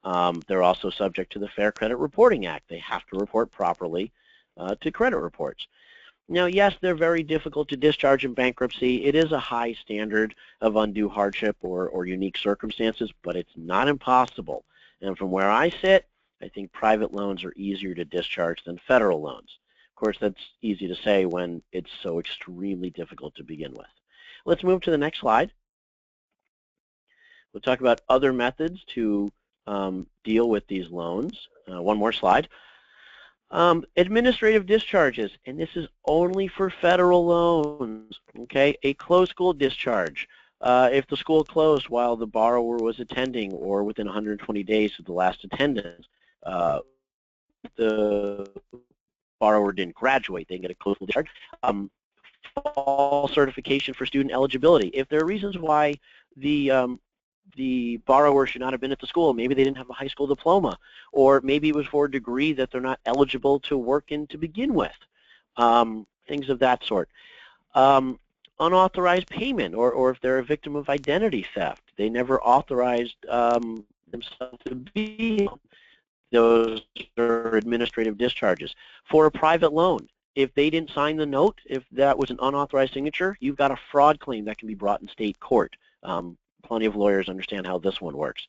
They're also subject to the Fair Credit Reporting Act. They have to report properly to credit reports. Now, yes, they're very difficult to discharge in bankruptcy. It is a high standard of undue hardship or unique circumstances, but it's not impossible. And from where I sit, I think private loans are easier to discharge than federal loans. Of course, that's easy to say when it's so extremely difficult to begin with. Let's move to the next slide. We'll talk about other methods to deal with these loans. One more slide. Administrative discharges, and this is only for federal loans, okay? A closed school discharge. If the school closed while the borrower was attending or within 120 days of the last attendance, the borrower didn't graduate, they can get a closed school discharge. Fall certification for student eligibility. If there are reasons why the borrower should not have been at the school, maybe they didn't have a high school diploma, or maybe it was for a degree that they're not eligible to work in to begin with, things of that sort. Unauthorized payment, or if they're a victim of identity theft, they never authorized themselves to be. Those are administrative discharges. For a private loan, if they didn't sign the note, if that was an unauthorized signature, you've got a fraud claim that can be brought in state court. Plenty of lawyers understand how this one works.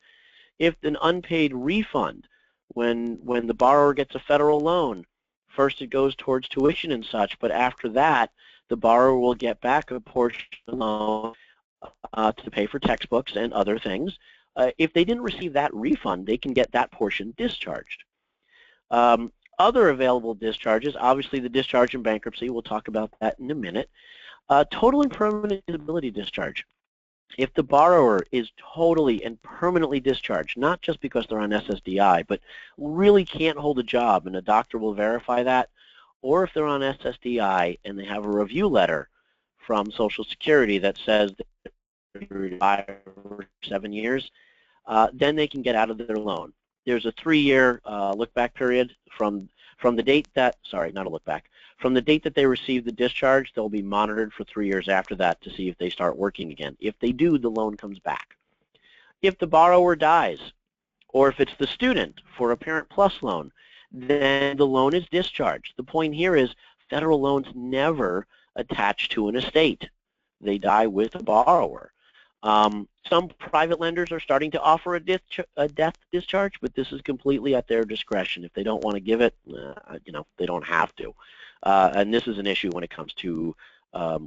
If an unpaid refund, when the borrower gets a federal loan, first it goes towards tuition and such, but after that, the borrower will get back a portion of the loan to pay for textbooks and other things. If they didn't receive that refund, they can get that portion discharged. Other available discharges, obviously the discharge in bankruptcy, we'll talk about that in a minute. Total and permanent disability discharge. If the borrower is totally and permanently discharged, not just because they're on SSDI, but really can't hold a job and a doctor will verify that, or if they're on SSDI and they have a review letter from Social Security that says they're 5 or 7 years, then they can get out of their loan. There's a 3-year look-back period from the date that, sorry, not a look-back, from the date that they receive the discharge, they'll be monitored for 3 years after that to see if they start working again. If they do, the loan comes back. If the borrower dies, or if it's the student for a Parent Plus loan, then the loan is discharged. The point here is federal loans never attach to an estate. They die with the borrower. Some private lenders are starting to offer a death discharge, but this is completely at their discretion. If they don't want to give it, they don't have to. And this is an issue when it comes to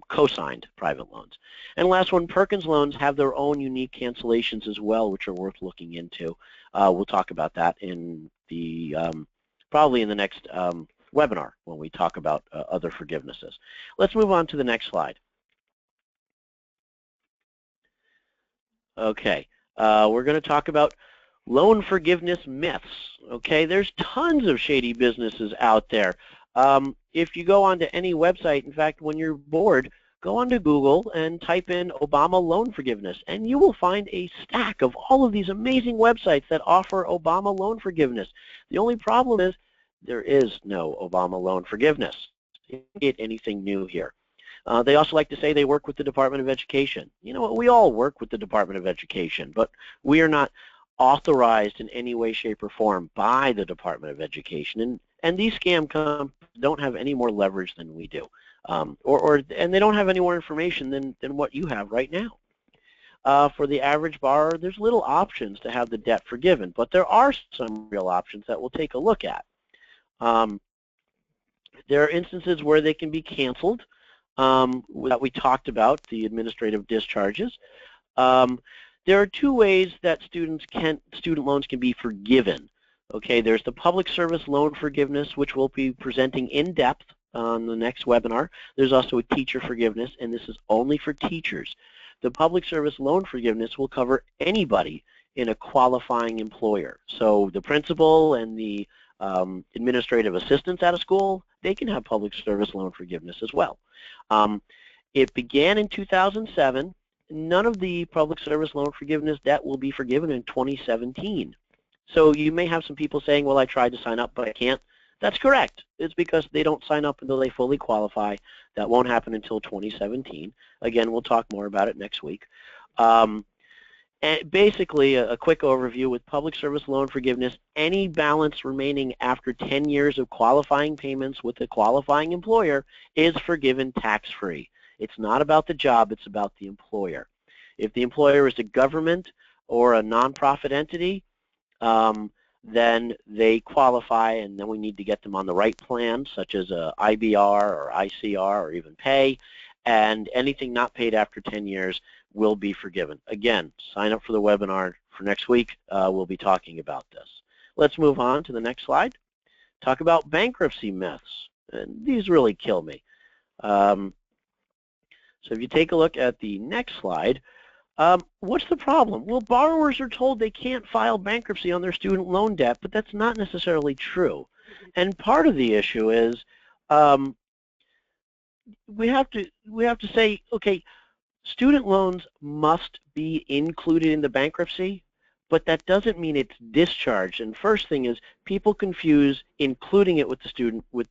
co-signed private loans. And last one, Perkins loans have their own unique cancellations as well, which are worth looking into. We'll talk about that in the probably in the next webinar when we talk about other forgivenesses. Let's move on to the next slide. Okay, we're going to talk about loan forgiveness myths. Okay, there's tons of shady businesses out there. If you go onto any website, in fact, when you're bored, go onto Google and type in Obama loan forgiveness, and you will find a stack of all of these amazing websites that offer Obama loan forgiveness. The only problem is there is no Obama loan forgiveness. You can't get anything new here. They also like to say they work with the Department of Education. You know what, we all work with the Department of Education, but we are not authorized in any way, shape, or form by the Department of Education. And these scam companies don't have any more leverage than we do. And they don't have any more information than what you have right now. For the average borrower, there's little options to have the debt forgiven, but there are some real options that we'll take a look at. There are instances where they can be canceled. That we talked about, the administrative discharges. There are two ways that student loans can be forgiven. Okay, there's the public service loan forgiveness, which we'll be presenting in depth on the next webinar. There's also a teacher forgiveness, and this is only for teachers. The public service loan forgiveness will cover anybody in a qualifying employer. So the principal and the administrative assistants at a school, they can have public service loan forgiveness as well. It began in 2007. None of the public service loan forgiveness debt will be forgiven in 2017. So you may have some people saying, well, I tried to sign up, but I can't. That's correct. It's because they don't sign up until they fully qualify. That won't happen until 2017. Again, we'll talk more about it next week. And basically, a quick overview with public service loan forgiveness, any balance remaining after 10 years of qualifying payments with a qualifying employer is forgiven tax-free. It's not about the job, it's about the employer. If the employer is a government or a nonprofit entity, then they qualify, and then we need to get them on the right plan, such as a IBR or ICR or even pay, and anything not paid after 10 years will be forgiven. Again, sign up for the webinar for next week. We'll be talking about this. Let's move on to the next slide. Talk about bankruptcy myths. And these really kill me. So if you take a look at the next slide, what's the problem? Well, borrowers are told they can't file bankruptcy on their student loan debt, but that's not necessarily true. And part of the issue is we have to say, okay, student loans must be included in the bankruptcy, but that doesn't mean it's discharged. And first thing is, people confuse including it with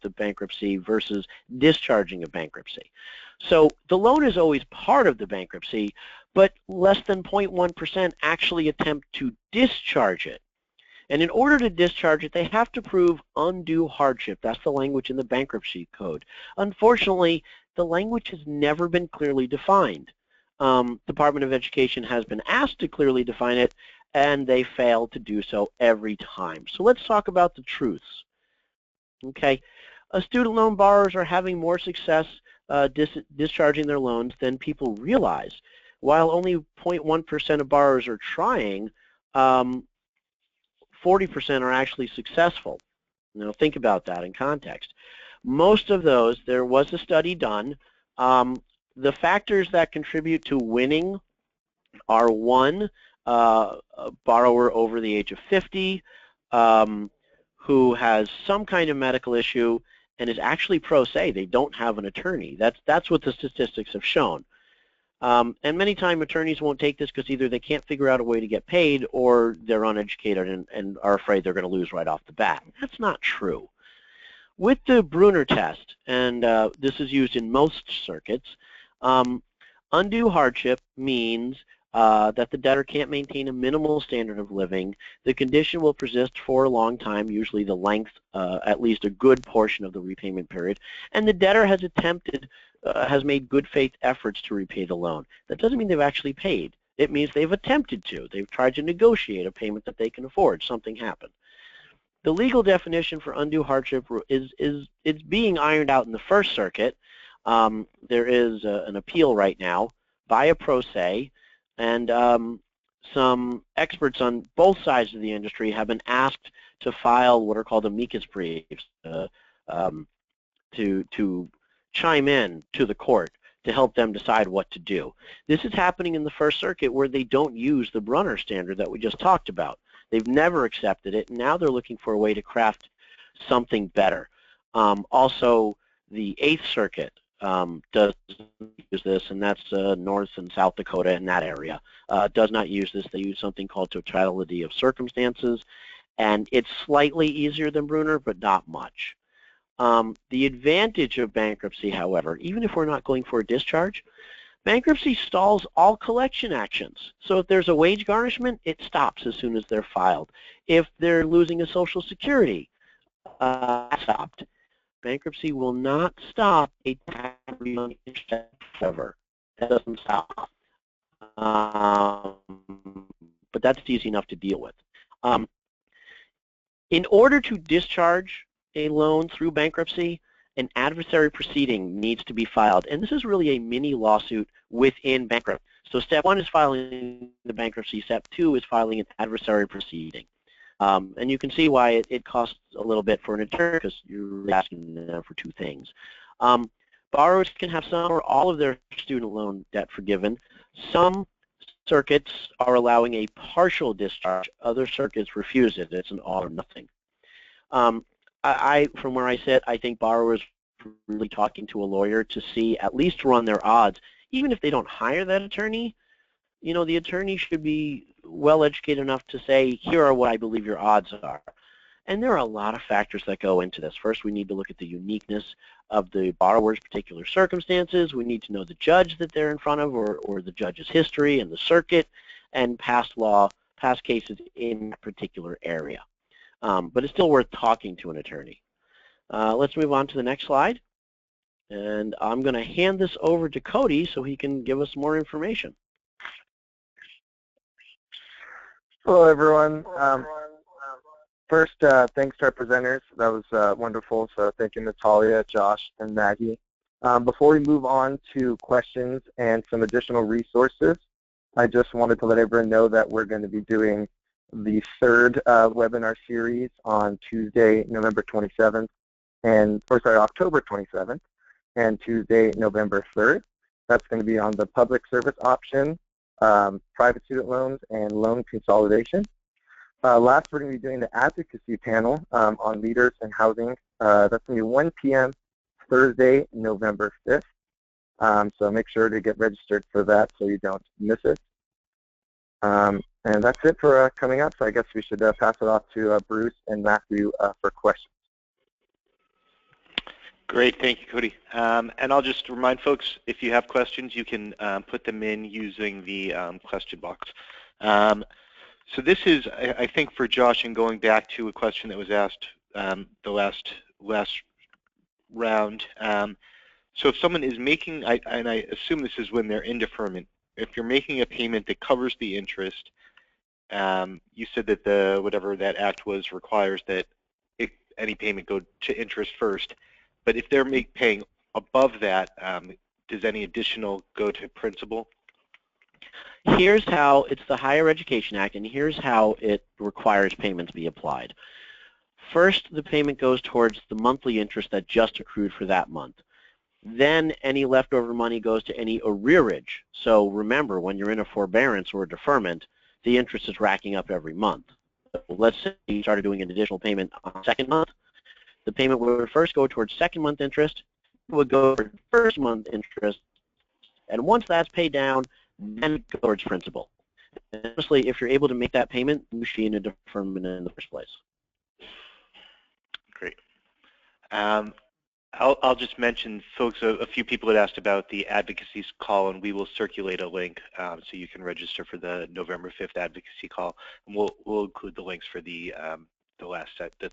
the bankruptcy versus discharging a bankruptcy. So the loan is always part of the bankruptcy, but less than 0.1% actually attempt to discharge it. And in order to discharge it, they have to prove undue hardship. That's the language in the bankruptcy code. Unfortunately, the language has never been clearly defined. Department of Education has been asked to clearly define it, and they fail to do so every time. So let's talk about the truths. Okay, student loan borrowers are having more success discharging their loans than people realize. While only 0.1% of borrowers are trying, 40% are actually successful. Now think about that in context. Most of those, there was a study done. The factors that contribute to winning are one, a borrower over the age of 50 who has some kind of medical issue and is actually pro se. They don't have an attorney. That's what the statistics have shown. And many times attorneys won't take this because either they can't figure out a way to get paid or they're uneducated and are afraid they're going to lose right off the bat. That's not true. With the Bruner test, and this is used in most circuits, undue hardship means that the debtor can't maintain a minimal standard of living. The condition will persist for a long time, usually the length, at least a good portion of the repayment period, and the debtor has has made good faith efforts to repay the loan. That doesn't mean they've actually paid. It means they've attempted to. They've tried to negotiate a payment that they can afford. Something happened. The legal definition for undue hardship it's being ironed out in the First Circuit. There is an appeal right now by a pro se, and some experts on both sides of the industry have been asked to file what are called amicus briefs to chime in to the court to help them decide what to do. This is happening in the First Circuit where they don't use the Bruner standard that we just talked about. They've never accepted it, and now they're looking for a way to craft something better. Also, the Eighth Circuit does use this, and that's North and South Dakota in that area. Does not use this. They use something called totality of circumstances, and it's slightly easier than Bruner, but not much. The advantage of bankruptcy, however, even if we're not going for a discharge, bankruptcy stalls all collection actions. So if there's a wage garnishment, it stops as soon as they're filed. If they're losing a Social Security, stopped. Bankruptcy will not stop a tax refund ever. That doesn't stop. But that's easy enough to deal with. In order to discharge a loan through bankruptcy, an adversary proceeding needs to be filed. And this is really a mini lawsuit within bankruptcy. So step one is filing the bankruptcy. Step two is filing an adversary proceeding. And you can see why it costs a little bit for an attorney because you're asking them for two things. Borrowers can have some or all of their student loan debt forgiven. Some circuits are allowing a partial discharge. Other circuits refuse it. It's an all or nothing. From where I sit, I think borrowers are really talking to a lawyer to see, at least run their odds. Even if they don't hire that attorney, you know, the attorney should be well educated enough to say, here are what I believe your odds are. And there are a lot of factors that go into this. First, we need to look at the uniqueness of the borrower's particular circumstances. We need to know the judge that they're in front of, or the judge's history and the circuit, and past cases in that particular area. But it's still worth talking to an attorney. Let's move on to the next slide. And I'm going to hand this over to Cody so he can give us more information. Hello, everyone. First, thanks to our presenters. That was wonderful. So thank you, Natalia, Josh, and Maggie. Before we move on to questions and some additional resources, I just wanted to let everyone know that we're going to be doing the third webinar series on Tuesday, November 27th, October 27th, and Tuesday, November 3rd. That's going to be on the public service option, private student loans, and loan consolidation. Last, we're going to be doing the advocacy panel on leaders and housing. That's going to be 1 p.m. Thursday, November 5th. So make sure to get registered for that so you don't miss it. And that's it for coming up. So I guess we should pass it off to Bruce and Matthew for questions. Great, thank you, Cody. And I'll just remind folks, if you have questions, you can put them in using the question box. So this is, I think, for Josh, and going back to a question that was asked the last round. So if someone is making, and I assume this is when they're in deferment, if you're making a payment that covers the interest, you said that whatever that act was requires that any payment go to interest first. But if they're paying above that, does any additional go to principal? Here's how, it's the Higher Education Act, and here's how it requires payments be applied. First, the payment goes towards the monthly interest that just accrued for that month. Then any leftover money goes to any arrearage. So remember, when you're in a forbearance or a deferment, the interest is racking up every month. So let's say you started doing an additional payment on the second month. The payment would first go towards second month interest, it would go towards first month interest, and once that's paid down, then it goes towards principal. And honestly, if you're able to make that payment, you should be in a deferment in the first place. Great. I'll just mention, folks, a few people had asked about the advocacy call, and we will circulate a link so you can register for the November 5th advocacy call, and we'll include the links for the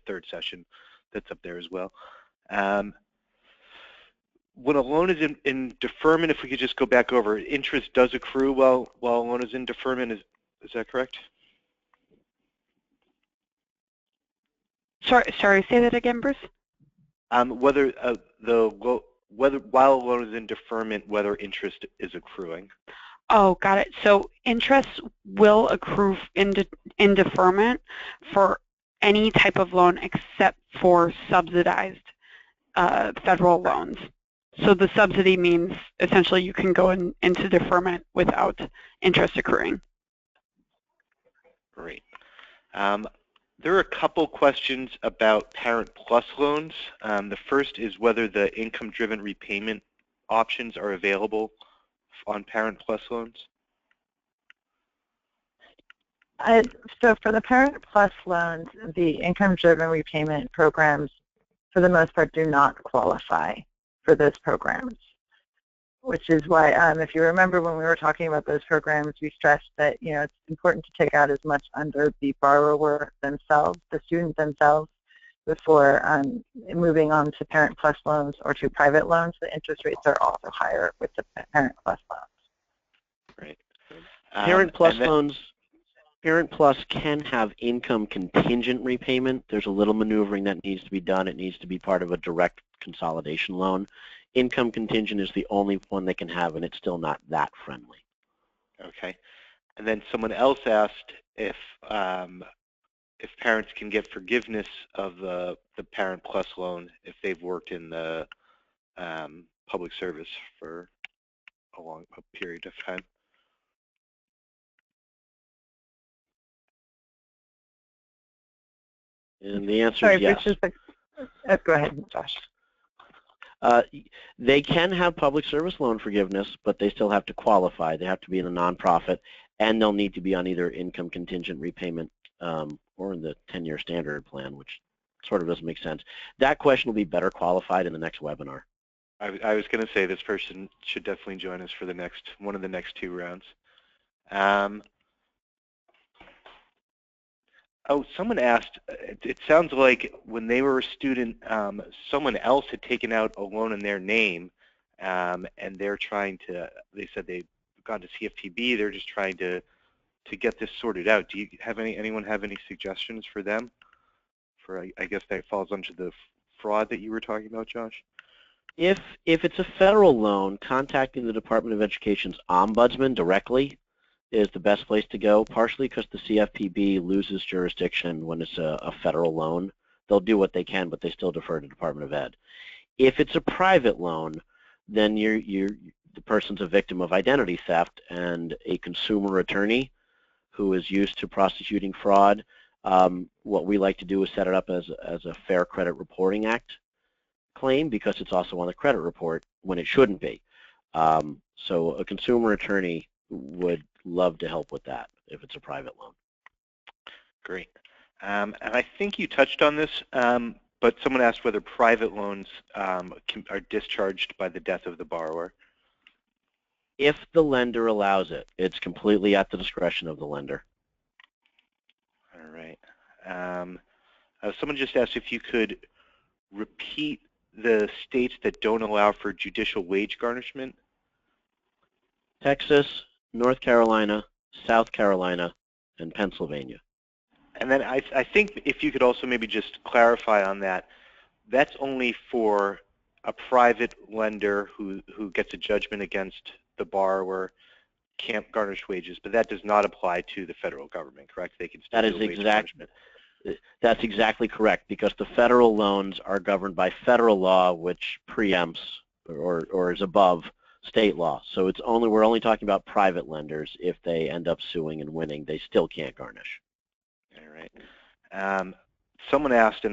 third session that's up there as well. When a loan is in deferment, if we could just go back over, interest does accrue while a loan is in deferment. Is that correct? Sorry, say that again, Bruce. Whether while a loan is in deferment, whether interest is accruing. Oh, got it. So interest will accrue in deferment for any type of loan except for subsidized federal loans. So the subsidy means essentially you can go into deferment without interest accruing. Great. There are a couple questions about Parent Plus loans. The first is whether the income-driven repayment options are available on Parent Plus loans. So for the Parent Plus loans, the income-driven repayment programs, for the most part, do not qualify for those programs, which is why, if you remember when we were talking about those programs, we stressed that, it's important to take out as much under the borrower themselves, the student themselves, before moving on to Parent Plus loans or to private loans. The interest rates are also higher with the Parent Plus loans. Right. Parent Plus loans. Parent Plus can have income contingent repayment. There's a little maneuvering that needs to be done. It needs to be part of a direct consolidation loan. Income contingent is the only one they can have, and it's still not that friendly. Okay. And then someone else asked if parents can get forgiveness of the Parent Plus loan if they've worked in the public service for a period of time. And the answer is yes. Go ahead, Josh. They can have public service loan forgiveness, but they still have to qualify. They have to be in a nonprofit, and they'll need to be on either income contingent repayment or in the 10-year standard plan, which sort of doesn't make sense. That question will be better qualified in the next webinar. I was going to say this person should definitely join us for one of the next two rounds. Oh, someone asked, it sounds like when they were a student, someone else had taken out a loan in their name, and they're trying to, they said they've gone to CFPB, they're just trying to get this sorted out. Do you have anyone have any suggestions for them? I guess that falls under the fraud that you were talking about, Josh? If it's a federal loan, contacting the Department of Education's ombudsman directly is the best place to go, partially because the CFPB loses jurisdiction when it's a federal loan. They'll do what they can, but they still defer to Department of Ed. If it's a private loan, then the person's a victim of identity theft, and a consumer attorney who is used to prosecuting fraud, what we like to do is set it up as a Fair Credit Reporting Act claim, because it's also on the credit report when it shouldn't be. So a consumer attorney would love to help with that if it's a private loan. Great. And I think you touched on this, but someone asked whether private loans are discharged by the death of the borrower. If the lender allows it, it's completely at the discretion of the lender. All right. Someone just asked if you could repeat the states that don't allow for judicial wage garnishment. Texas, North Carolina, South Carolina, and Pennsylvania. And then I think if you could also maybe just clarify on that, that's only for a private lender who gets a judgment against the borrower, can't garnish wages, but that does not apply to the federal government, correct? They can still do wage garnishment. That's exactly correct, because the federal loans are governed by federal law, which preempts or is above state law. So we're only talking about private lenders. If they end up suing and winning, they still can't garnish. All right. Someone asked,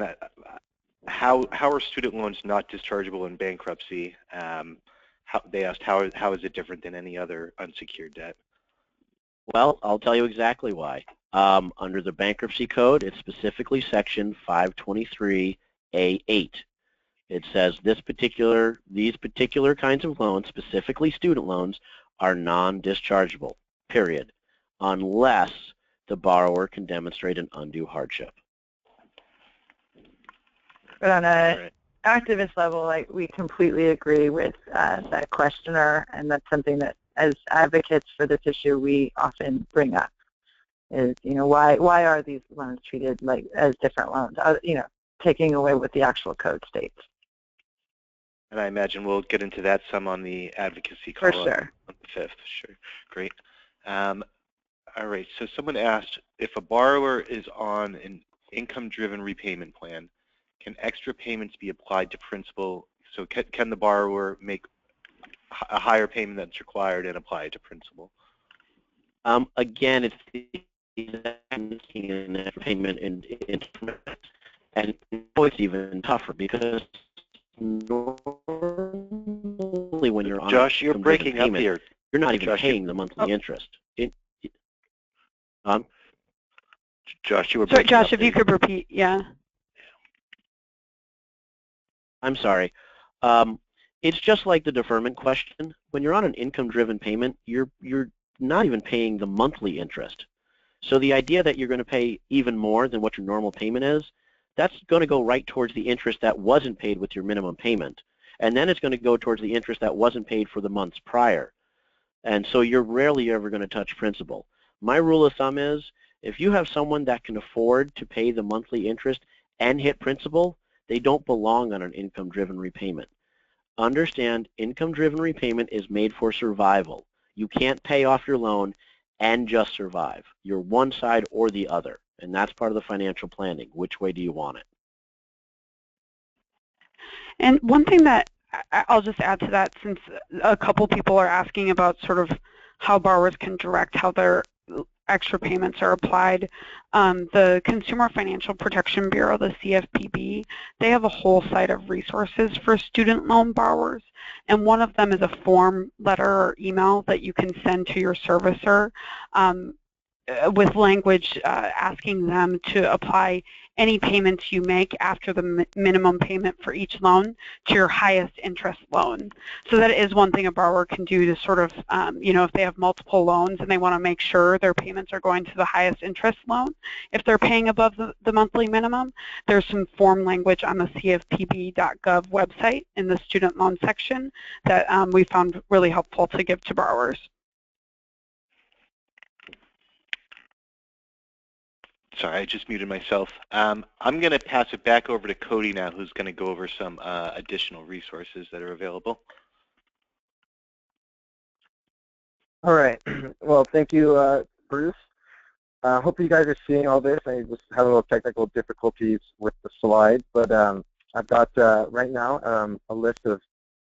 how are student loans not dischargeable in bankruptcy? They asked how is it different than any other unsecured debt? Well, I'll tell you exactly why. Under the bankruptcy code, it's specifically section 523A8. It says these particular kinds of loans, specifically student loans, are non-dischargeable, period, unless the borrower can demonstrate an undue hardship. But on an activist level, we completely agree with that questioner, and that's something that, as advocates for this issue, we often bring up. Is why are these loans treated as different loans? Taking away what the actual code states. And I imagine we'll get into that some on the advocacy call for sure. On the 5th. Sure, great. All right. So someone asked if a borrower is on an income-driven repayment plan, can extra payments be applied to principal? So can the borrower make a higher payment that's required and apply it to principal? Again, it's an payment in and it's even tougher, because normally when you're on Josh, you're breaking up here. You're not even paying the monthly interest. Josh, you were sorry, breaking Josh, up if you could repeat, yeah. I'm sorry. It's just like the deferment question. When you're on an income-driven payment, you're not even paying the monthly interest. So the idea that you're going to pay even more than what your normal payment is, that's going to go right towards the interest that wasn't paid with your minimum payment. And then it's going to go towards the interest that wasn't paid for the months prior. And so you're rarely ever going to touch principal. My rule of thumb is, if you have someone that can afford to pay the monthly interest and hit principal, they don't belong on an income-driven repayment. Understand, income-driven repayment is made for survival. You can't pay off your loan and just survive. You're one side or the other, and that's part of the financial planning. Which way do you want it? And one thing that I'll just add to that, since a couple people are asking about sort of how borrowers can direct how their extra payments are applied. The Consumer Financial Protection Bureau, the CFPB, they have a whole site of resources for student loan borrowers, and one of them is a form letter or email that you can send to your servicer with language asking them to apply any payments you make after the minimum payment for each loan to your highest interest loan. So that is one thing a borrower can do to sort of, if they have multiple loans and they want to make sure their payments are going to the highest interest loan, if they're paying above the monthly minimum, there's some form language on the cfpb.gov website in the student loan section that we found really helpful to give to borrowers. Sorry, I just muted myself. I'm going to pass it back over to Cody now, who's going to go over some additional resources that are available. All right. Well, thank you, Bruce. Hope you guys are seeing all this. I just had a little technical difficulties with the slides, but I've got right now a list of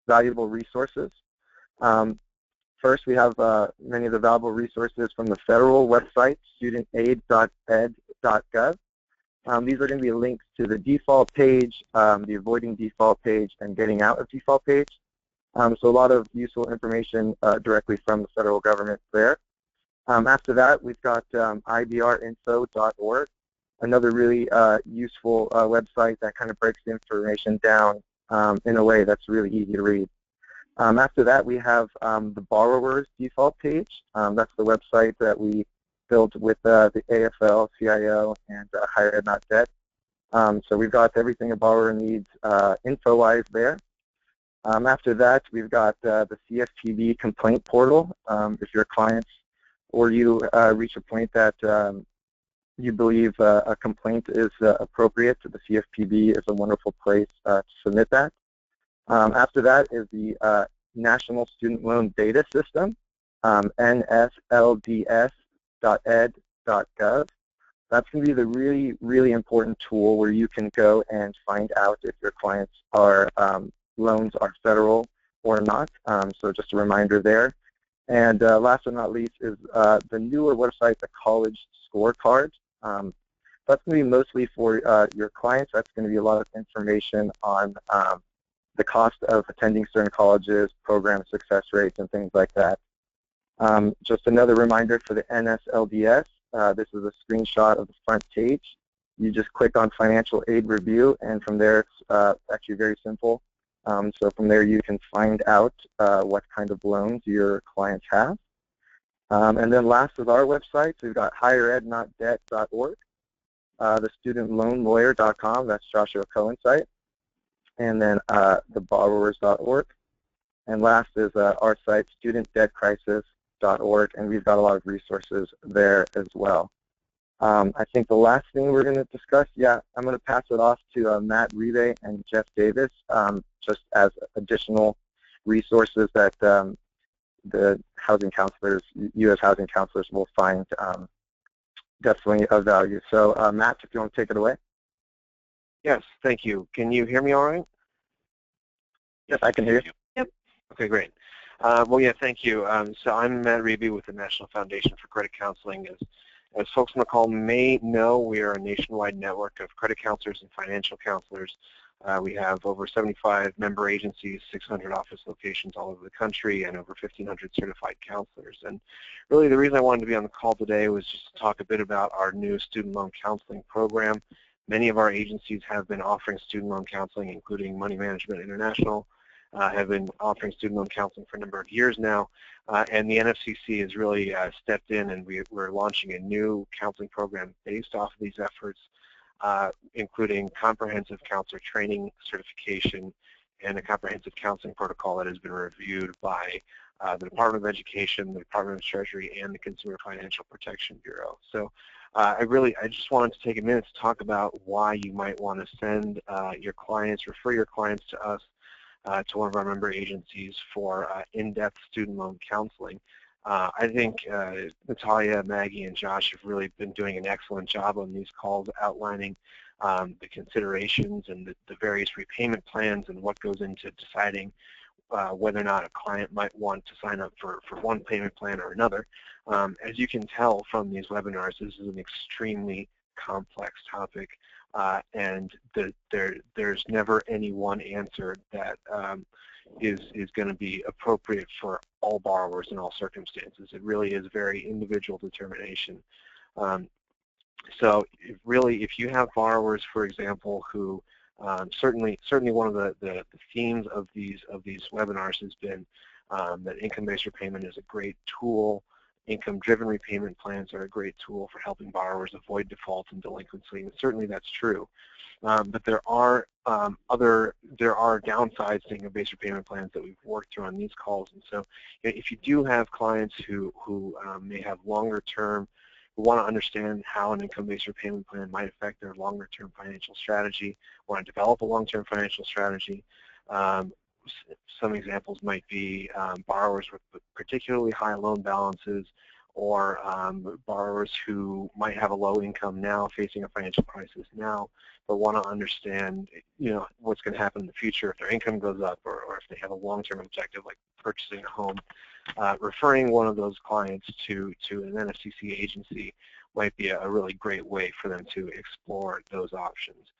valuable resources. First, we have many of the valuable resources from the federal website, studentaid.ed.gov. These are going to be links to the default page, the avoiding default page, and getting out of default page. So a lot of useful information directly from the federal government there. After that, we've got ibrinfo.org, another really useful website that kind of breaks the information down in a way that's really easy to read. After that, we have the borrower's default page. That's the website that we built with the AFL, CIO, and Higher Ed Not Debt. So we've got everything a borrower needs info-wise there. After that, we've got the CFPB complaint portal. If your clients or you reach a point that you believe a complaint is appropriate, the CFPB is a wonderful place to submit that. After that is the National Student Loan Data System, nslds.ed.gov. That's going to be the really, really important tool where you can go and find out if your clients are loans are federal or not. So just a reminder there. And last but not least is the newer website, the College Scorecard. That's going to be mostly for your clients. That's going to be a lot of information on the cost of attending certain colleges, program success rates, and things like that. Just another reminder for the NSLDS. This is a screenshot of the front page. You just click on Financial Aid Review, and from there it's actually very simple. So from there you can find out what kind of loans your clients have. And then last is our website. So we've got higherednotdebt.org, the studentloanlawyer.com, that's Joshua Cohen's site, and then the borrowers.org. And last is our site, studentdebtcrisis.org, and we've got a lot of resources there as well. I think the last thing we're going to discuss, I'm going to pass it off to Matt Ribe and Jeff Davis, just as additional resources that the housing counselors, U.S. housing counselors will find definitely of value. So Matt, if you want to take it away. Yes, thank you. Can you hear me all right? Yes, I can hear you. Yep. Okay, great. Well, yeah, thank you. So I'm Matt Ribe with the National Foundation for Credit Counseling. As folks on the call may know, we are a nationwide network of credit counselors and financial counselors. We have over 75 member agencies, 600 office locations all over the country, and over 1,500 certified counselors. And really the reason I wanted to be on the call today was just to talk a bit about our new student loan counseling program. Many of our agencies have been offering student loan counseling, including Money Management International, have been offering student loan counseling for a number of years now, and the NFCC has really stepped in, and we're launching a new counseling program based off of these efforts, including comprehensive counselor training certification and a comprehensive counseling protocol that has been reviewed by the Department of Education, the Department of Treasury, and the Consumer Financial Protection Bureau. So I just wanted to take a minute to talk about why you might want to send your clients, refer your clients to us, to one of our member agencies for in-depth student loan counseling. I think Natalia, Maggie, and Josh have really been doing an excellent job on these calls, outlining the considerations and the various repayment plans and what goes into deciding whether or not a client might want to sign up for one payment plan or another. As you can tell from these webinars, this is an extremely complex topic, and there's never any one answer that is going to be appropriate for all borrowers in all circumstances. It really is very individual determination. So if you have borrowers, for example, who certainly one of the themes of these webinars has been that income-based repayment is a great tool. Income-driven repayment plans are a great tool for helping borrowers avoid default and delinquency, and certainly that's true. But there are downsides to income-based repayment plans that we've worked through on these calls. And so, if you do have clients who may have longer-term, who want to understand how an income-based repayment plan might affect their longer-term financial strategy, want to develop a long-term financial strategy, some examples might be borrowers with particularly high loan balances, or borrowers who might have a low income now, facing a financial crisis now, but want to understand, what's going to happen in the future if their income goes up, or if they have a long-term objective like purchasing a home. Referring one of those clients to an NFCC agency might be a really great way for them to explore those options.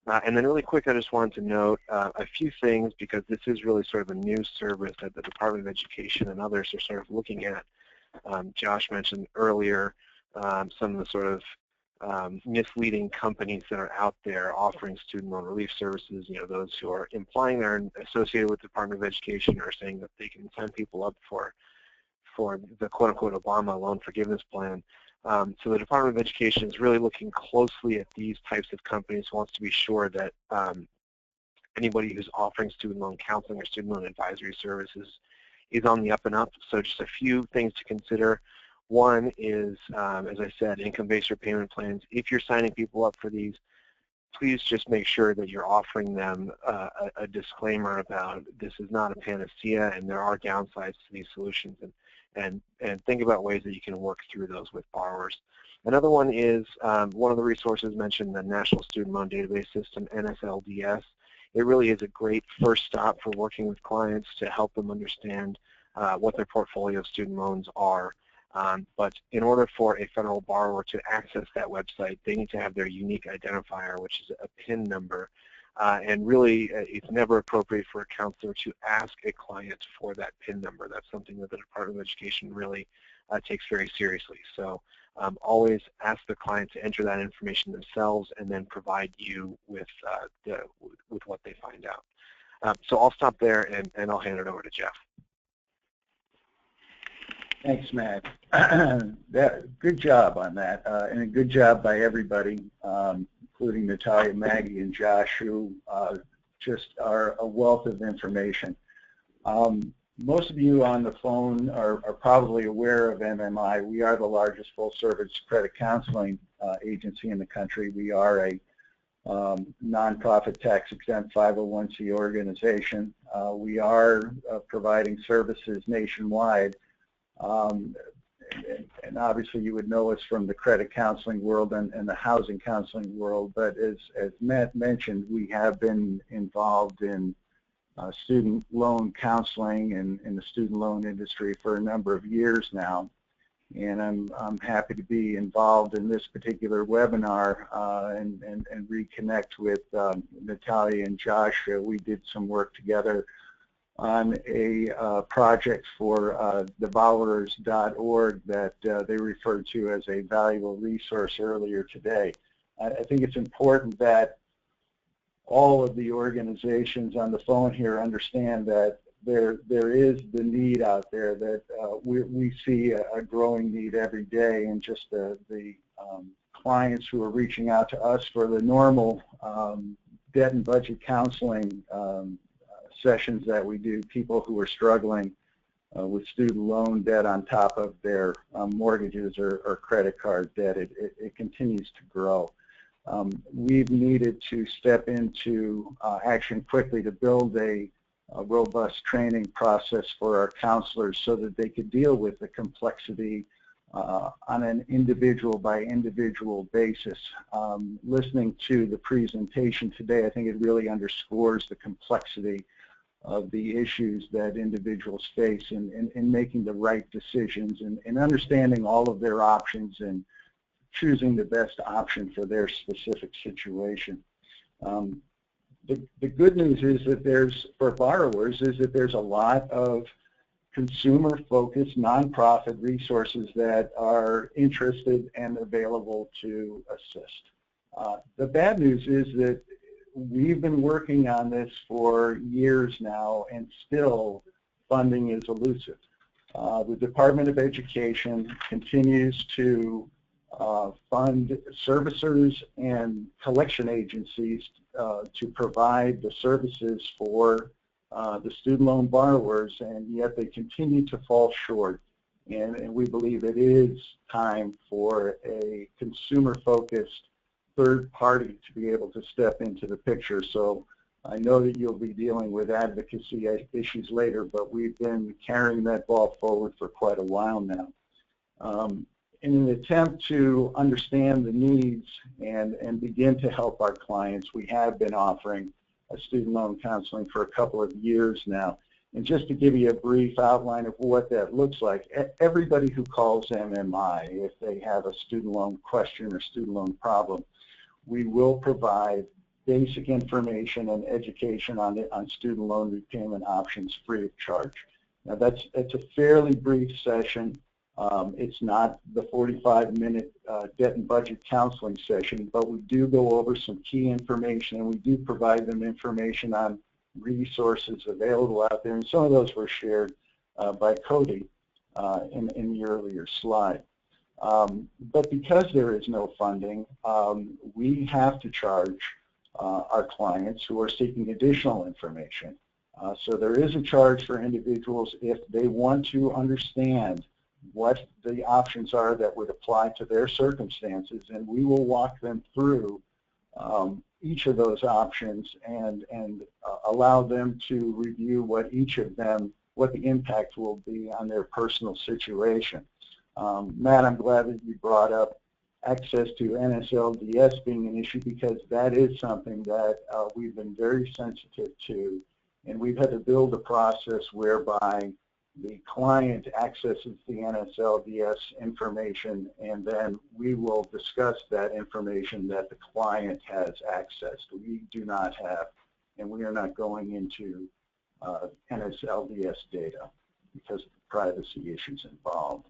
And then really quick, I just wanted to note a few things, because this is really sort of a new service that the Department of Education and others are sort of looking at. Josh mentioned earlier some of the sort of misleading companies that are out there offering student loan relief services, those who are implying they're associated with the Department of Education, or saying that they can sign people up for the quote-unquote Obama loan forgiveness plan. So the Department of Education is really looking closely at these types of companies, wants to be sure that anybody who's offering student loan counseling or student loan advisory services is on the up and up. So just a few things to consider. One is, as I said, income-based repayment plans. If you're signing people up for these, please just make sure that you're offering them a disclaimer about this is not a panacea and there are downsides to these solutions, and think about ways that you can work through those with borrowers. Another one is one of the resources mentioned, the National Student Loan Database System, NSLDS. It really is a great first stop for working with clients to help them understand what their portfolio of student loans are. But in order for a federal borrower to access that website, they need to have their unique identifier, which is a PIN number. And really, it's never appropriate for a counselor to ask a client for that PIN number. That's something that the Department of Education really takes very seriously. So always ask the client to enter that information themselves, and then provide you with what they find out. So I'll stop there, and I'll hand it over to Jeff. Thanks, Matt. Good job on that, and a good job by everybody, including Natalia, Maggie, and Josh, who just are a wealth of information. Most of you on the phone are probably aware of MMI. We are the largest full-service credit counseling agency in the country. We are a nonprofit tax-exempt 501c organization. We are providing services nationwide. And obviously you would know us from the credit counseling world and the housing counseling world, but as Matt mentioned, we have been involved in student loan counseling and in the student loan industry for a number of years now. And I'm happy to be involved in this particular webinar and reconnect with Natalia and Josh. We did some work together on a project for devourers.org that they referred to as a valuable resource earlier today. I think it's important that all of the organizations on the phone here understand that there is the need out there, that we see a growing need every day, and just the clients who are reaching out to us for the normal debt and budget counseling sessions that we do, people who are struggling with student loan debt on top of their mortgages or credit card debt. It continues to grow. We've needed to step into action quickly to build a robust training process for our counselors so that they could deal with the complexity on an individual by individual basis. Listening to the presentation today, I think it really underscores the complexity of the issues that individuals face in making the right decisions and understanding all of their options and choosing the best option for their specific situation. The good news is that for borrowers, is that there's a lot of consumer-focused nonprofit resources that are interested and available to assist. The bad news is that we've been working on this for years now, and still funding is elusive. The Department of Education continues to fund servicers and collection agencies to provide the services for the student loan borrowers, and yet they continue to fall short. And we believe it is time for a consumer-focused third party to be able to step into the picture. So I know that you'll be dealing with advocacy issues later, but we've been carrying that ball forward for quite a while now. In an attempt to understand the needs and begin to help our clients, we have been offering student loan counseling for a couple of years now. And just to give you a brief outline of what that looks like, everybody who calls MMI, if they have a student loan question or student loan problem, we will provide basic information and education on student loan repayment options free of charge. Now it's a fairly brief session. It's not the 45-minute debt and budget counseling session, but we do go over some key information, and we do provide them information on resources available out there, and some of those were shared by Cody in the earlier slide. But because there is no funding, we have to charge our clients who are seeking additional information. So there is a charge for individuals if they want to understand what the options are that would apply to their circumstances, and we will walk them through each of those options and allow them to review what each of them, what the impact will be on their personal situation. Matt, I'm glad that you brought up access to NSLDS being an issue, because that is something that we've been very sensitive to, and we've had to build a process whereby the client accesses the NSLDS information, and then we will discuss that information that the client has accessed. We do not have, and we are not going into NSLDS data because of the privacy issues involved.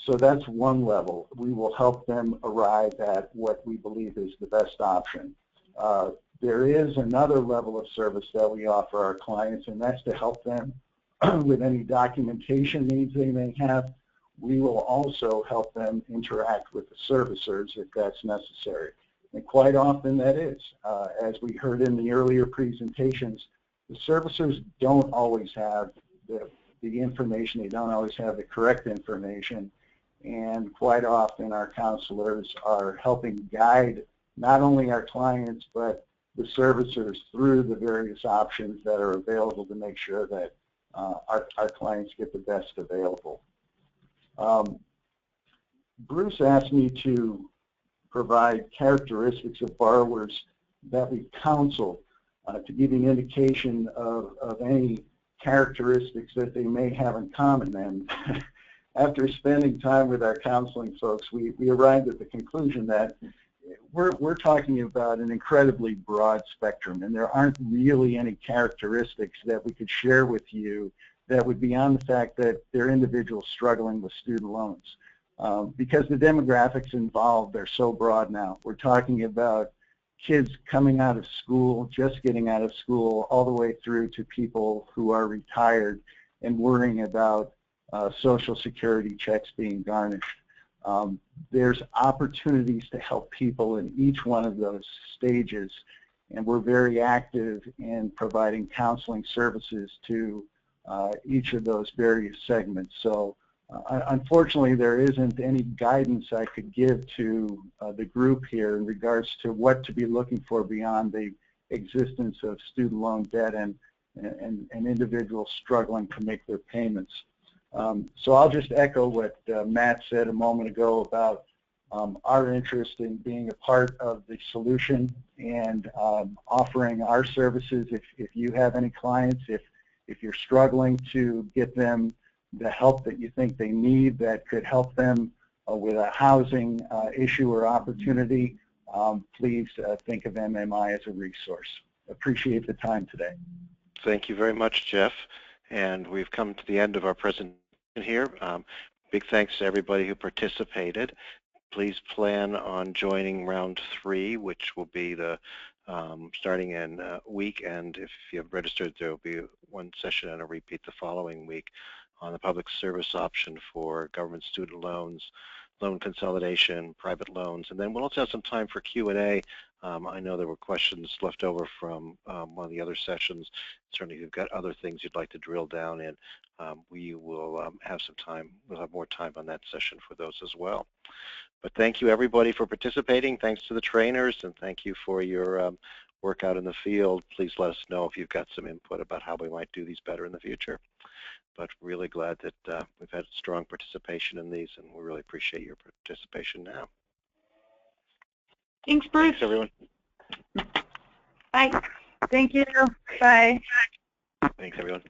So that's one level. We will help them arrive at what we believe is the best option. There is another level of service that we offer our clients, and that's to help them with any documentation needs they may have. We will also help them interact with the servicers if that's necessary. And quite often that is. As we heard in the earlier presentations, the servicers don't always have the information, they don't always have the correct information, and quite often our counselors are helping guide not only our clients but the servicers through the various options that are available to make sure that our clients get the best available. Bruce asked me to provide characteristics of borrowers that we counsel to give you an indication of any characteristics that they may have in common. And after spending time with our counseling folks, we arrived at the conclusion that we're talking about an incredibly broad spectrum, and there aren't really any characteristics that we could share with you that would be beyond the fact that they're individuals struggling with student loans. Because the demographics involved are so broad now. We're talking about kids coming out of school, just getting out of school, all the way through to people who are retired and worrying about Social Security checks being garnished. There's opportunities to help people in each one of those stages, and we're very active in providing counseling services to each of those various segments. So unfortunately, there isn't any guidance I could give to the group here in regards to what to be looking for beyond the existence of student loan debt and individuals struggling to make their payments. So I'll just echo what Matt said a moment ago about our interest in being a part of the solution and offering our services. If you have any clients, if you're struggling to get them the help that you think they need that could help them with a housing issue or opportunity, please think of MMI as a resource. Appreciate the time today. Thank you very much, Jeff. And we've come to the end of our presentation here. Big thanks to everybody who participated. Please plan on joining round 3, which will be the starting in a week, and if you have registered, there will be one session and a repeat the following week on the public service option for government student loans, loan consolidation, private loans, and then we'll also have some time for Q&A. I know there were questions left over from one of the other sessions. Certainly, if you've got other things you'd like to drill down in, we will have some time. We'll have more time on that session for those as well. But thank you, everybody, for participating. Thanks to the trainers, and thank you for your work out in the field, please let us know if you've got some input about how we might do these better in the future. But really glad that we've had strong participation in these, and we really appreciate your participation now. Thanks, Bruce. Thanks, everyone. Bye. Thank you. Bye. Thanks, everyone.